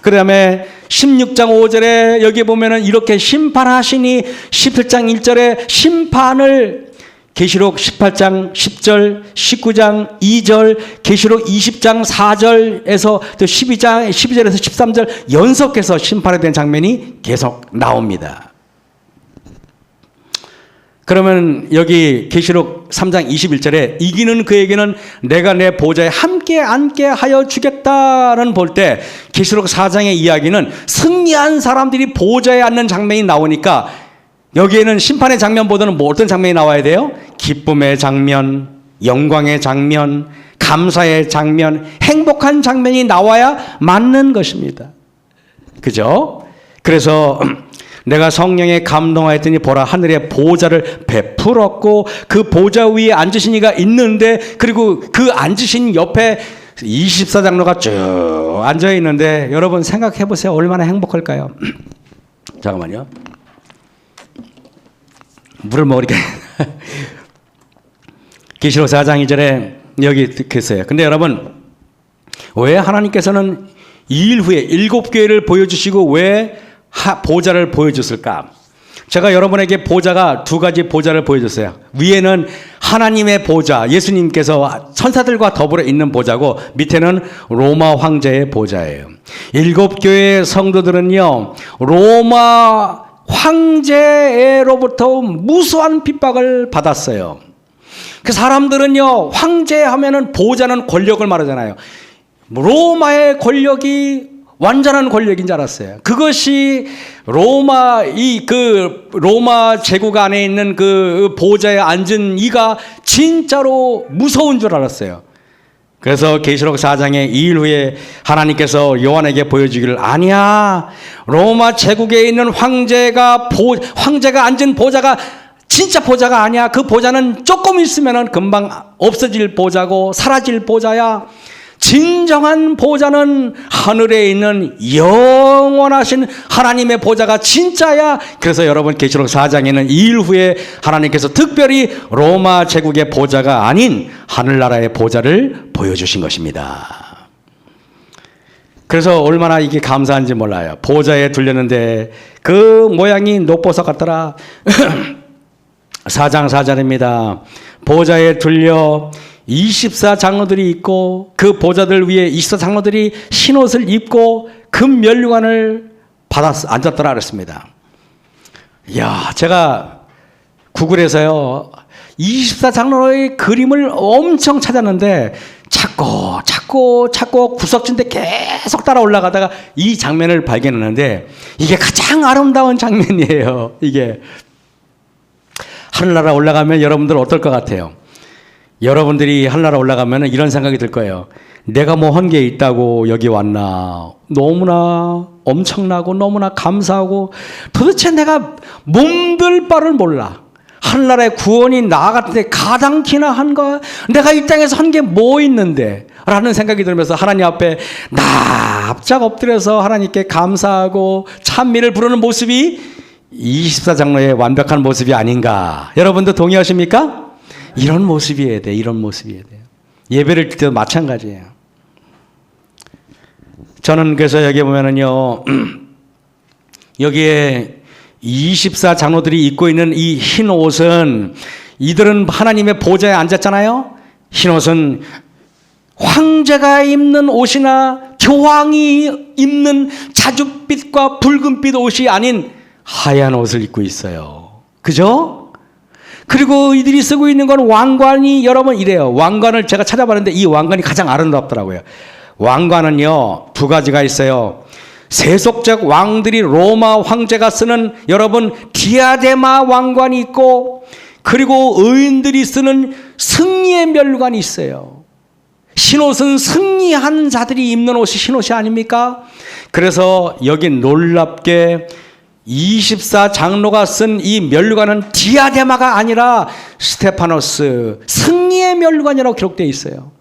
그 다음에 16장 5절에 여기 보면은 이렇게 심판하시니 17장 1절에 심판을 계시록 18장 10절, 19장 2절, 계시록 20장 4절에서 또 12절에서 13절 연속해서 심판에 대한 장면이 계속 나옵니다. 그러면 여기 계시록 3장 21절에 이기는 그에게는 내가 내 보좌에 함께 앉게 하여 주겠다는 볼 때 계시록 4장의 이야기는 승리한 사람들이 보좌에 앉는 장면이 나오니까 여기에는 심판의 장면보다는 어떤 장면이 나와야 돼요? 기쁨의 장면, 영광의 장면, 감사의 장면, 행복한 장면이 나와야 맞는 것입니다. 그죠? 그래서 내가 성령에 감동하였더니 보라 하늘의 보좌를 베풀었고 그 보좌 위에 앉으신 이가 있는데 그리고 그 앉으신 옆에 24장로가 쭉 앉아 있는데 여러분 생각해 보세요. 얼마나 행복할까요? 잠깐만요. 물을 먹으니까 계시록 4장 2절에 여기 있어요. 근데 여러분 왜 하나님께서는 2일 후에 7교회를 보여주시고 왜 보좌를 보여줬을까? 제가 여러분에게 보좌가 두 가지 보좌를 보여줬어요. 위에는 하나님의 보좌, 예수님께서 천사들과 더불어 있는 보좌고 밑에는 로마 황제의 보좌예요. 7교회의 성도들은요 로마 황제로부터 무수한 핍박을 받았어요. 그 사람들은요 황제 하면은 보좌는 권력을 말하잖아요. 로마의 권력이 완전한 권력인 줄 알았어요. 그것이 로마 제국 안에 있는 그 보좌에 앉은 이가 진짜로 무서운 줄 알았어요. 그래서 계시록 4장에 2일 후에 하나님께서 요한에게 보여주기를 아니야. 로마 제국에 있는 황제가 앉은 보좌가 진짜 보좌가 아니야. 그 보좌는 조금 있으면은 금방 없어질 보좌고 사라질 보좌야. 진정한 보좌는 하늘에 있는 영원하신 하나님의 보좌가 진짜야. 그래서 여러분 계시록 4장에는 2일 후에 하나님께서 특별히 로마 제국의 보좌가 아닌 하늘나라의 보좌를 보여주신 것입니다. 그래서 얼마나 이게 감사한지 몰라요. 보좌에 둘렸는데 그 모양이 녹보석 같더라. 4장 4절입니다. 보좌에 둘려 24장로들이 있고 그 보좌들 위에 24장로들이 흰옷을 입고 금면류관을 받아서 앉았더라 그랬습니다. 이야, 제가 구글에서요 24장로의 그림을 엄청 찾았는데 찾고 구석진데 계속 따라 올라가다가 이 장면을 발견했는데 이게 가장 아름다운 장면이에요. 이게 하늘나라 올라가면 여러분들 어떨 것 같아요? 여러분들이 한나라 올라가면 이런 생각이 들 거예요. 내가 뭐 한 게 있다고 여기 왔나. 너무나 엄청나고 너무나 감사하고 도대체 내가 몸둘 바를 몰라. 한나라의 구원이 나 같은데 가당키나 한가? 내가 이 땅에서 한 게 뭐 있는데? 라는 생각이 들면서 하나님 앞에 납작 엎드려서 하나님께 감사하고 찬미를 부르는 모습이 24장로의 완벽한 모습이 아닌가. 여러분도 동의하십니까? 이런 모습이어야 돼. 이런 모습이어야 돼요. 예배를 드릴 때도 마찬가지예요. 저는 그래서 여기 보면은요, 여기에 24장로들이 입고 있는 이 흰 옷은, 이들은 하나님의 보좌에 앉았잖아요. 흰 옷은 황제가 입는 옷이나 교황이 입는 자줏빛과 붉은빛 옷이 아닌 하얀 옷을 입고 있어요. 그죠? 그리고 이들이 쓰고 있는 건 왕관이, 여러분 이래요. 왕관을 제가 찾아봤는데 이 왕관이 가장 아름답더라고요. 왕관은요, 두 가지가 있어요. 세속적 왕들이 로마 황제가 쓰는, 여러분, 디아데마 왕관이 있고, 그리고 의인들이 쓰는 승리의 멸관이 있어요. 흰옷은 승리한 자들이 입는 옷이 흰옷이 아닙니까? 그래서 여기 놀랍게 24장로가 쓴 이 멸관은 디아데마가 아니라 스테파노스, 승리의 멸관이라고 기록되어 있어요.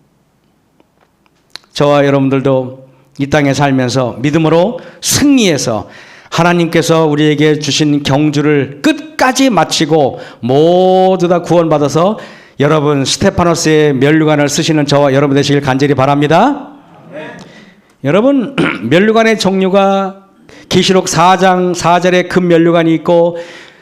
저와 여러분들도 이 땅에 살면서 믿음으로 승리해서 하나님께서 우리에게 주신 경주를 끝까지 마치고 모두 다 구원받아서 여러분 스테파노스의 멸관을 쓰시는 저와 여러분 되시길 간절히 바랍니다. 네. 여러분 멸관의 종류가 계시록 4장 4절에 금 멸관이 있고,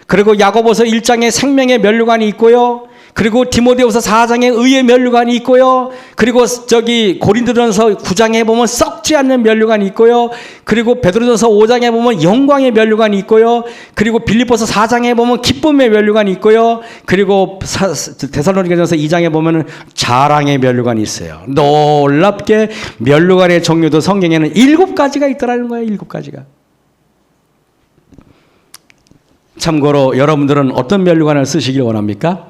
그리고 야고보서 1장에 생명의 멸관이 있고요. 그리고 디모데후서 4장에 의의 멸관이 있고요. 그리고 저기 고린도전서 9장에 보면 썩지 않는 멸관이 있고요. 그리고 베드로전서 5장에 보면 영광의 멸관이 있고요. 그리고 빌립보서 4장에 보면 기쁨의 멸관이 있고요. 그리고 데살로니가전서 2장에 보면 자랑의 멸관이 있어요. 놀랍게 멸관의 종류도 성경에는 7가지가 있더라는 거예요. 7가지가. 참고로 여러분들은 어떤 멸관을 쓰시길 원합니까?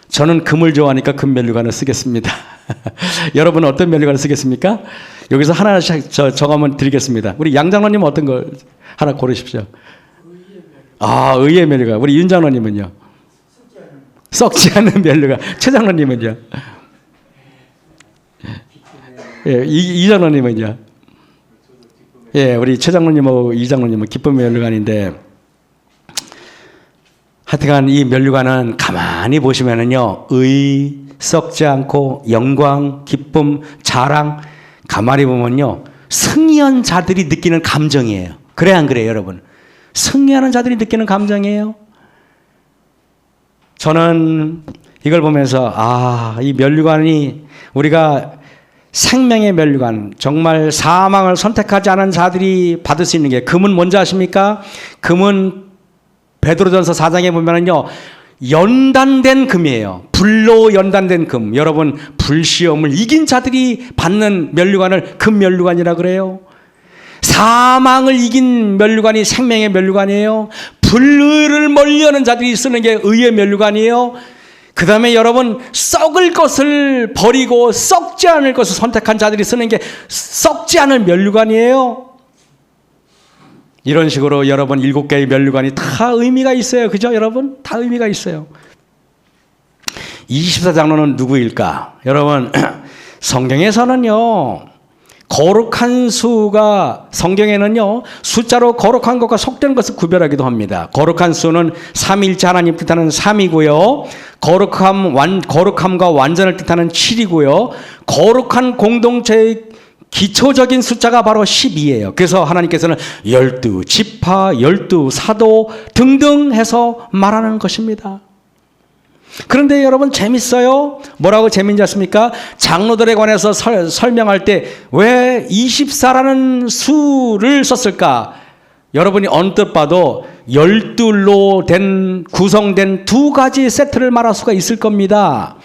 저는 금을 좋아하니까 금 멸관을 쓰겠습니다. 여러분은 어떤 멸관을 쓰겠습니까? 여기서 하나씩 적어만 드리겠습니다. 우리 양 장로님은 어떤 걸 하나 고르십시오. 의의 멸관. 우리 윤 장로님은요? 썩지 않는 멸관. 최 장로님은요? 예, 이 장로님은요? 예, 우리 최 장로님하고 이 장로님은 기쁨의 멸관인데, 하여튼간 이 멸관은 가만히 보시면은요, 의, 썩지 않고, 영광, 기쁨, 자랑, 가만히 보면요, 승리한 자들이 느끼는 감정이에요. 그래 안 그래요, 여러분? 승리하는 자들이 느끼는 감정이에요. 저는 이걸 보면서 이 멸관이 우리가 생명의 멸관, 정말 사망을 선택하지 않은 자들이 받을 수 있는 게, 금은 뭔지 아십니까? 금은 베드로전서 4장에 보면은요, 연단된 금이에요. 불로 연단된 금. 여러분, 불시험을 이긴 자들이 받는 멸류관을 금멸류관이라 그래요. 사망을 이긴 멸류관이 생명의 멸류관이에요. 불의를 멀리하는 자들이 쓰는 게 의의 멸류관이에요. 그 다음에 여러분, 썩을 것을 버리고 썩지 않을 것을 선택한 자들이 쓰는 게 썩지 않을 멸류관이에요. 이런 식으로 여러분 7개의 멸류관이 다 의미가 있어요. 그죠 여러분? 다 의미가 있어요. 24장로는 누구일까? 여러분 성경에서는요, 거룩한 수가, 성경에는요 숫자로 거룩한 것과 속된 것을 구별하기도 합니다. 거룩한 수는 삼위일체 하나님 뜻하는 3이고요. 거룩함과 완전을 뜻하는 7이고요. 거룩한 공동체의 기초적인 숫자가 바로 12예요. 그래서 하나님께서는 12지파, 12사도 등등 해서 말하는 것입니다. 그런데 여러분 재밌어요? 뭐라고 재밌는지 아십니까? 장로들에 관해서 설명할 때 왜 24라는 수를 썼을까? 여러분이 언뜻 봐도 12로 구성된 2가지 세트를 말할 수가 있을 겁니다.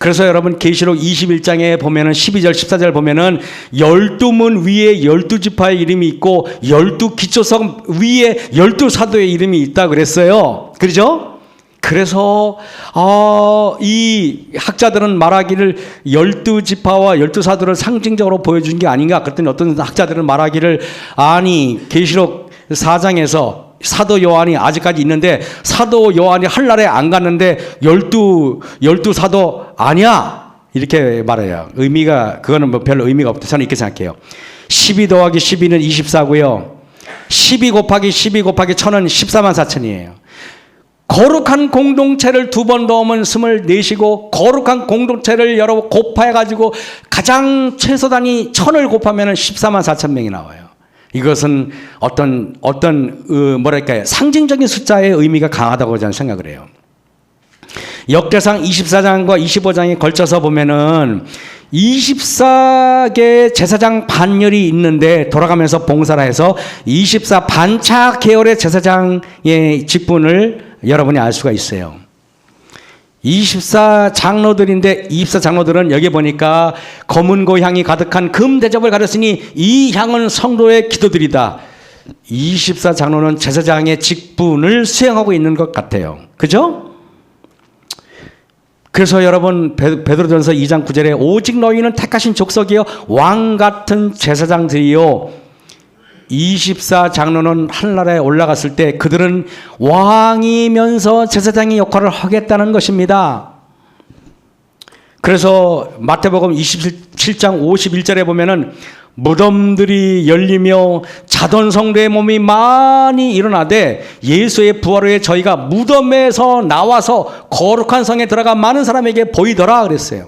그래서 여러분 계시록 21장에 보면은 12절 14절 보면은 12문 위에 12지파의 이름이 있고 12기초성 위에 12사도의 이름이 있다 그랬어요. 그렇죠? 그래서 이 학자들은 말하기를 12지파와 12사도를 상징적으로 보여준 게 아닌가. 그랬더니 어떤 학자들은 말하기를 아니 계시록 4장에서 사도 요한이 아직까지 있는데 사도 요한이 한날에 안 갔는데 12사도 아니야. 이렇게 말해요. 그거는 뭐 별 의미가 없다. 저는 이렇게 생각해요. 12 더하기 12는 24고요. 12 곱하기 12 곱하기 1000은 14만 4천이에요. 거룩한 공동체를 두 번 넣으면 24시고 거룩한 공동체를 여러 번 곱해가지고 가장 최소 단위 1000을 곱하면 14만 4천 명이 나와요. 이것은 뭐랄까요, 상징적인 숫자의 의미가 강하다고 저는 생각을 해요. 역대상 24장과 25장에 걸쳐서 보면은 24개 제사장 반열이 있는데 돌아가면서 봉사를 해서 24 반차 계열의 제사장의 직분을 여러분이 알 수가 있어요. 24 장로들인데 24 장로들은 여기 보니까 검은고 향이 가득한 금 대접을 가렸으니 이 향은 성도의 기도들이다. 24 장로는 제사장의 직분을 수행하고 있는 것 같아요. 그죠? 그래서 여러분 베드로전서 2장 9절에 오직 너희는 택하신 족속이요 왕 같은 제사장들이요. 24 장로는 하늘나라에 올라갔을 때 그들은 왕이면서 제사장의 역할을 하겠다는 것입니다. 그래서 마태복음 27장 51절에 보면은 무덤들이 열리며 자던 성도의 몸이 많이 일어나되 예수의 부활 후에 저희가 무덤에서 나와서 거룩한 성에 들어가 많은 사람에게 보이더라 그랬어요.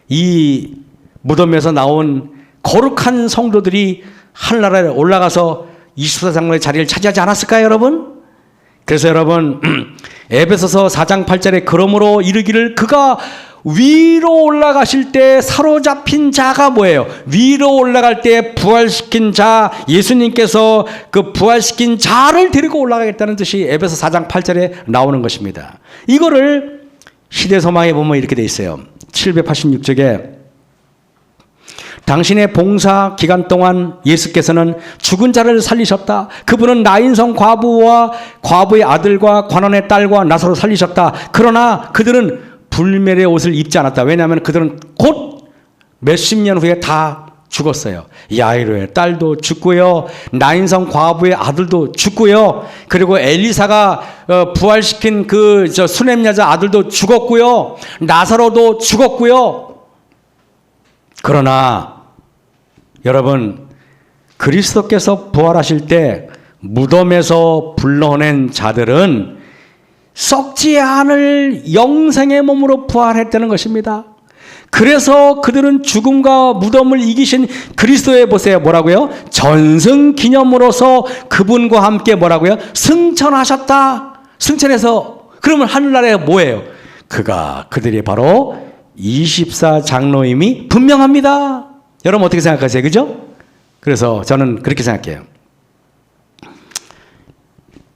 이 무덤에서 나온 거룩한 성도들이 하늘나라에 올라가서 24장로의 자리를 차지하지 않았을까요, 여러분? 그래서 여러분 에베소서 4장 8절에 그러므로 이르기를 그가 위로 올라가실 때 사로잡힌 자가 뭐예요? 위로 올라갈 때 부활시킨 자, 예수님께서 그 부활시킨 자를 데리고 올라가겠다는 뜻이 에베소 4장 8절에 나오는 것입니다. 이거를 시대서막에 보면 이렇게 돼 있어요. 786쪽에 당신의 봉사 기간 동안 예수께서는 죽은 자를 살리셨다. 그분은 나인성 과부와 과부의 아들과 관원의 딸과 나사로 살리셨다. 그러나 그들은 불멸의 옷을 입지 않았다. 왜냐하면 그들은 곧 몇십 년 후에 다 죽었어요. 야이로의 딸도 죽고요. 나인성 과부의 아들도 죽고요. 그리고 엘리사가 부활시킨 그 수넴 여자 아들도 죽었고요. 나사로도 죽었고요. 그러나 여러분 그리스도께서 부활하실 때 무덤에서 불러낸 자들은 썩지 않을 영생의 몸으로 부활했다는 것입니다. 그래서 그들은 죽음과 무덤을 이기신 그리스도에 보세요. 뭐라고요? 전승 기념으로서 그분과 함께 뭐라고요? 승천하셨다. 승천해서 그러면 하늘나라에 뭐예요? 그들이 바로 24 장로임이 분명합니다. 여러분 어떻게 생각하세요? 그죠? 그래서 저는 그렇게 생각해요.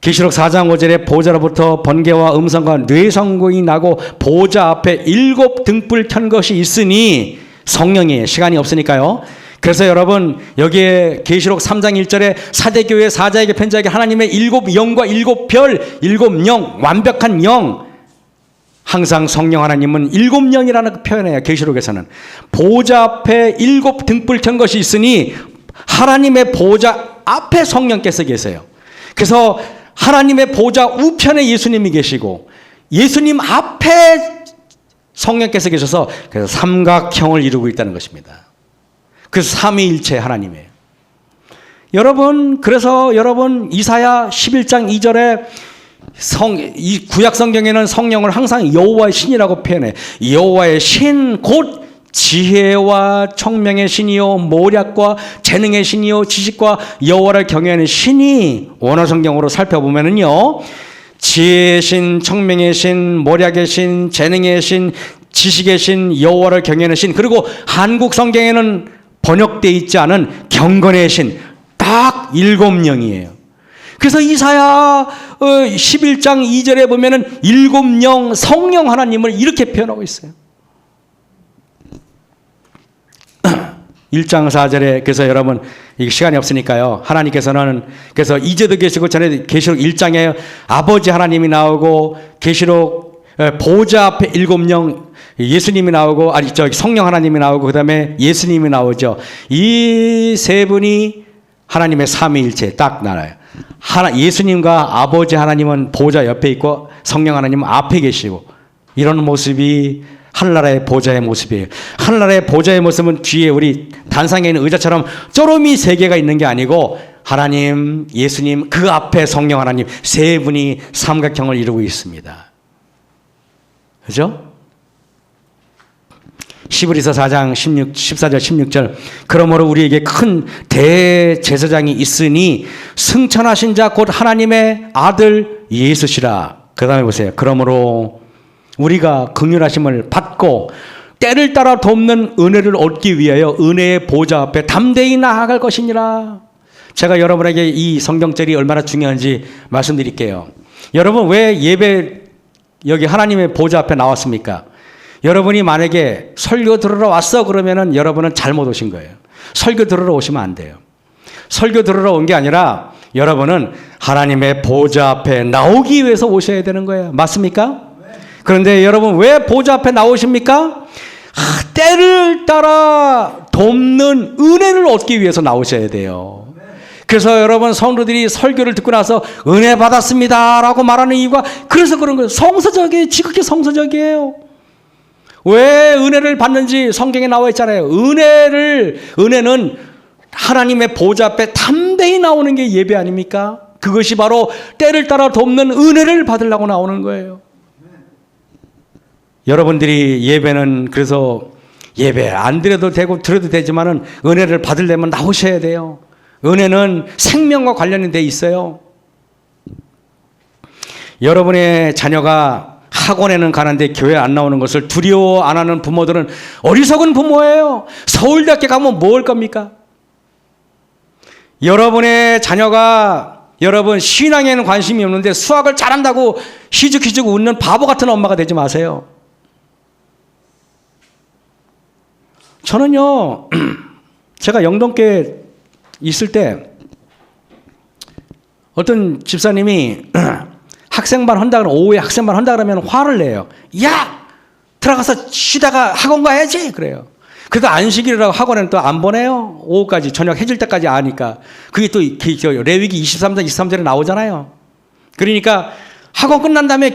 계시록 4장 5절에 보좌로부터 번개와 음성과 뇌성공이 나고 보좌 앞에 7 등불 켠 것이 있으니 성령이에요. 시간이 없으니까요. 그래서 여러분 여기에 계시록 3장 1절에 사대교회 사자에게 편지하게 하나님의 7 영과 7 별, 7 영, 완벽한 영. 항상 성령 하나님은 7 영이라는 표현해요. 계시록에서는 보좌 앞에 7 등불 켠 것이 있으니 하나님의 보좌 앞에 성령께서 계세요. 그래서 하나님의 보좌 우편에 예수님이 계시고 예수님 앞에 성령께서 계셔서 그래서 삼각형을 이루고 있다는 것입니다. 그래서 삼위일체 하나님이에요. 여러분 그래서 여러분 이사야 11장 2절에 이 구약 성경에는 성령을 항상 여호와의 신이라고 표현해. 여호와의 신 곧 지혜와 청명의 신이요 모략과 재능의 신이요 지식과 여호와를 경외하는 신이 원어 성경으로 살펴보면은요 지혜의 신, 청명의 신, 모략의 신, 재능의 신, 지식의 신, 여호와를 경외하는 신, 그리고 한국 성경에는 번역되어 있지 않은 경건의 신, 딱 7 영이에요. 그래서 이사야 11장 2절에 보면은 7 영 성령 하나님을 이렇게 표현하고 있어요. 1장 4절에 그래서 여러분 이 시간이 없으니까요. 하나님께서는 그래서 이제도 계시고 전에 계시록 1장에 아버지 하나님이 나오고 계시록 보좌 앞에 7명 예수님이 나오고 아니 저 성령 하나님이 나오고 그다음에 예수님이 나오죠. 이 세 분이 하나님의 삼위일체 딱 나와요. 예수님과 아버지 하나님은 보좌 옆에 있고 성령 하나님은 앞에 계시고 이런 모습이 하늘나라의 보좌의 모습이에요. 하늘나라의 보좌의 모습은 뒤에 우리 단상에 있는 의자처럼 쪼르미 세 개가 있는 게 아니고 하나님, 예수님, 그 앞에 성령 하나님 세 분이 삼각형을 이루고 있습니다. 그죠? 히브리서 4장 14절 16절 그러므로 우리에게 큰 대제사장이 있으니 승천하신 자 곧 하나님의 아들 예수시라. 그 다음에 보세요. 그러므로 우리가 긍휼하심을 받고 때를 따라 돕는 은혜를 얻기 위하여 은혜의 보좌 앞에 담대히 나아갈 것이니라. 제가 여러분에게 이 성경절이 얼마나 중요한지 말씀드릴게요. 여러분 왜 예배 여기 하나님의 보좌 앞에 나왔습니까? 여러분이 만약에 설교 들으러 왔어 그러면은 여러분은 잘못 오신 거예요. 설교 들으러 오시면 안 돼요. 설교 들으러 온 게 아니라 여러분은 하나님의 보좌 앞에 나오기 위해서 오셔야 되는 거예요. 맞습니까? 그런데 여러분 왜 보좌 앞에 나오십니까? 때를 따라 돕는 은혜를 얻기 위해서 나오셔야 돼요. 그래서 여러분 성도들이 설교를 듣고 나서 은혜 받았습니다 라고 말하는 이유가 그래서 그런 거예요. 성서적이에요. 지극히 성서적이에요. 왜 은혜를 받는지 성경에 나와 있잖아요. 은혜는 하나님의 보좌 앞에 담대히 나오는 게 예배 아닙니까? 그것이 바로 때를 따라 돕는 은혜를 받으려고 나오는 거예요. 여러분들이 예배는 그래서 예배 안 드려도 되고 드려도 되지만은 은혜를 받으려면 나오셔야 돼요. 은혜는 생명과 관련이 돼 있어요. 여러분의 자녀가 학원에는 가는데 교회 안 나오는 것을 두려워 안 하는 부모들은 어리석은 부모예요. 서울대학교 가면 뭐 할 겁니까? 여러분의 자녀가 여러분 신앙에는 관심이 없는데 수학을 잘한다고 희죽희죽 웃는 바보 같은 엄마가 되지 마세요. 저는요, 제가 영동교회 있을 때 어떤 집사님이 학생반 한다 그러면 오후에 학생반 한다 그러면 화를 내요. 야! 들어가서 쉬다가 학원 가야지! 그래요. 그래도 안식일이라고 학원에는 또 안 보내요. 오후까지, 저녁 해질 때까지 아니까. 그게 또 레위기 23장, 23절에 나오잖아요. 그러니까 학원 끝난 다음에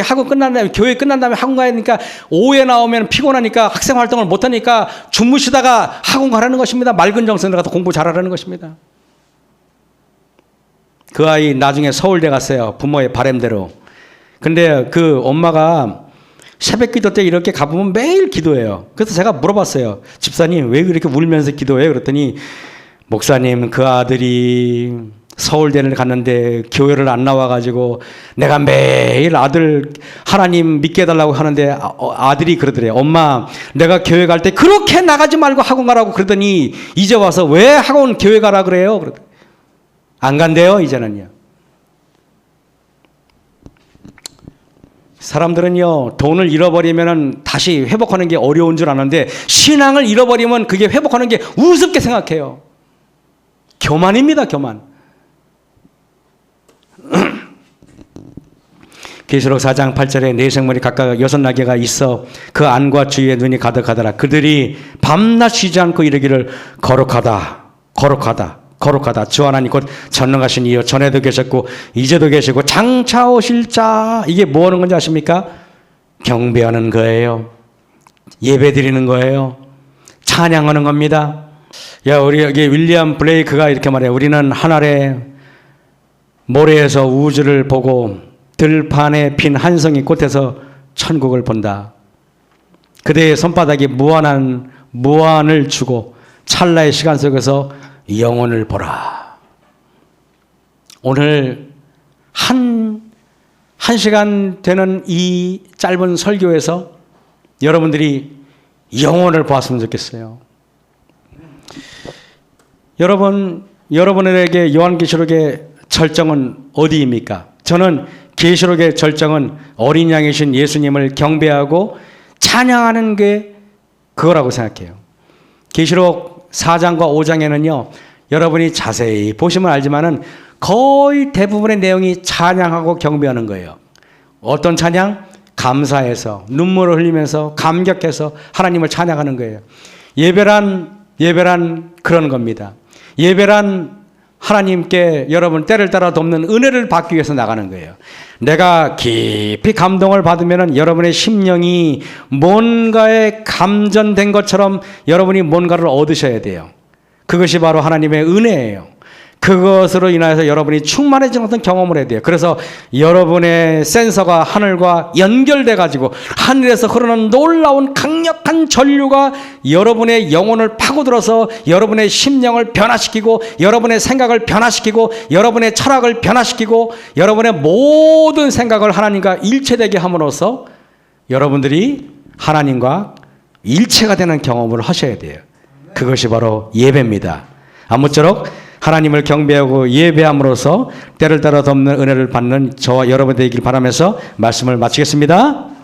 학원 끝난 다음에 교회 끝난 다음에 학원 가야 되니까 오후에 나오면 피곤하니까 학생 활동을 못 하니까 주무시다가 학원 가라는 것입니다. 맑은 정선에 가서 공부 잘하라는 것입니다. 그 아이 나중에 서울대 갔어요. 부모의 바람대로. 근데 그 엄마가 새벽 기도 때 이렇게 가보면 매일 기도해요. 그래서 제가 물어봤어요. 집사님 왜 이렇게 울면서 기도해요? 그랬더니 목사님 그 아들이 서울대를 갔는데 교회를 안 나와가지고 내가 매일 아들 하나님 믿게 해달라고 하는데 아들이 그러더래요. 엄마 내가 교회 갈 때 그렇게 나가지 말고 학원 가라고 그러더니 이제 와서 왜 학원 교회 가라 그래요? 그러더니 안 간대요 이제는요. 사람들은요 돈을 잃어버리면 다시 회복하는 게 어려운 줄 아는데 신앙을 잃어버리면 그게 회복하는 게 우습게 생각해요. 교만입니다. 교만. 계시록 4장 8절에 네 생물이 각각 6나개가 있어 그 안과 주위에 눈이 가득하더라. 그들이 밤낮 쉬지 않고 이르기를 거룩하다 거룩하다 거룩하다 주 하나님 곧 전능하신 이여 전에도 계셨고 이제도 계시고 장차 오실 자. 이게 뭐 하는 건지 아십니까? 경배하는 거예요. 예배 드리는 거예요. 찬양하는 겁니다. 우리 여기 윌리엄 블레이크가 이렇게 말해요. 우리는 하늘의 모래에서 우주를 보고 들판에 핀 한송이 꽃에서 천국을 본다. 그대의 손바닥이 무한을 주고 찰나의 시간 속에서 영혼을 보라. 오늘 한 시간 되는 이 짧은 설교에서 여러분들이 영혼을 보았으면 좋겠어요. 여러분에게 요한계시록의 절정은 어디입니까? 저는 계시록의 절정은 어린 양이신 예수님을 경배하고 찬양하는 게 그거라고 생각해요. 계시록 4장과 5장에는요. 여러분이 자세히 보시면 알지만은 거의 대부분의 내용이 찬양하고 경배하는 거예요. 어떤 찬양? 감사해서 눈물을 흘리면서 감격해서 하나님을 찬양하는 거예요. 예배란 그런 겁니다. 예배란 하나님께 여러분 때를 따라 돕는 은혜를 받기 위해서 나가는 거예요. 내가 깊이 감동을 받으면 여러분의 심령이 뭔가에 감전된 것처럼 여러분이 뭔가를 얻으셔야 돼요. 그것이 바로 하나님의 은혜예요. 그것으로 인하여서 여러분이 충만해지는 어떤 경험을 해야 돼요. 그래서 여러분의 센서가 하늘과 연결돼 가지고 하늘에서 흐르는 놀라운 강력한 전류가 여러분의 영혼을 파고들어서 여러분의 심령을 변화시키고 여러분의 생각을 변화시키고 여러분의 철학을 변화시키고 여러분의 모든 생각을 하나님과 일체되게 함으로써 여러분들이 하나님과 일체가 되는 경험을 하셔야 돼요. 그것이 바로 예배입니다. 아무쪼록 하나님을 경배하고 예배함으로써 때를 따라 돕는 은혜를 받는 저와 여러분 되길 바라면서 말씀을 마치겠습니다.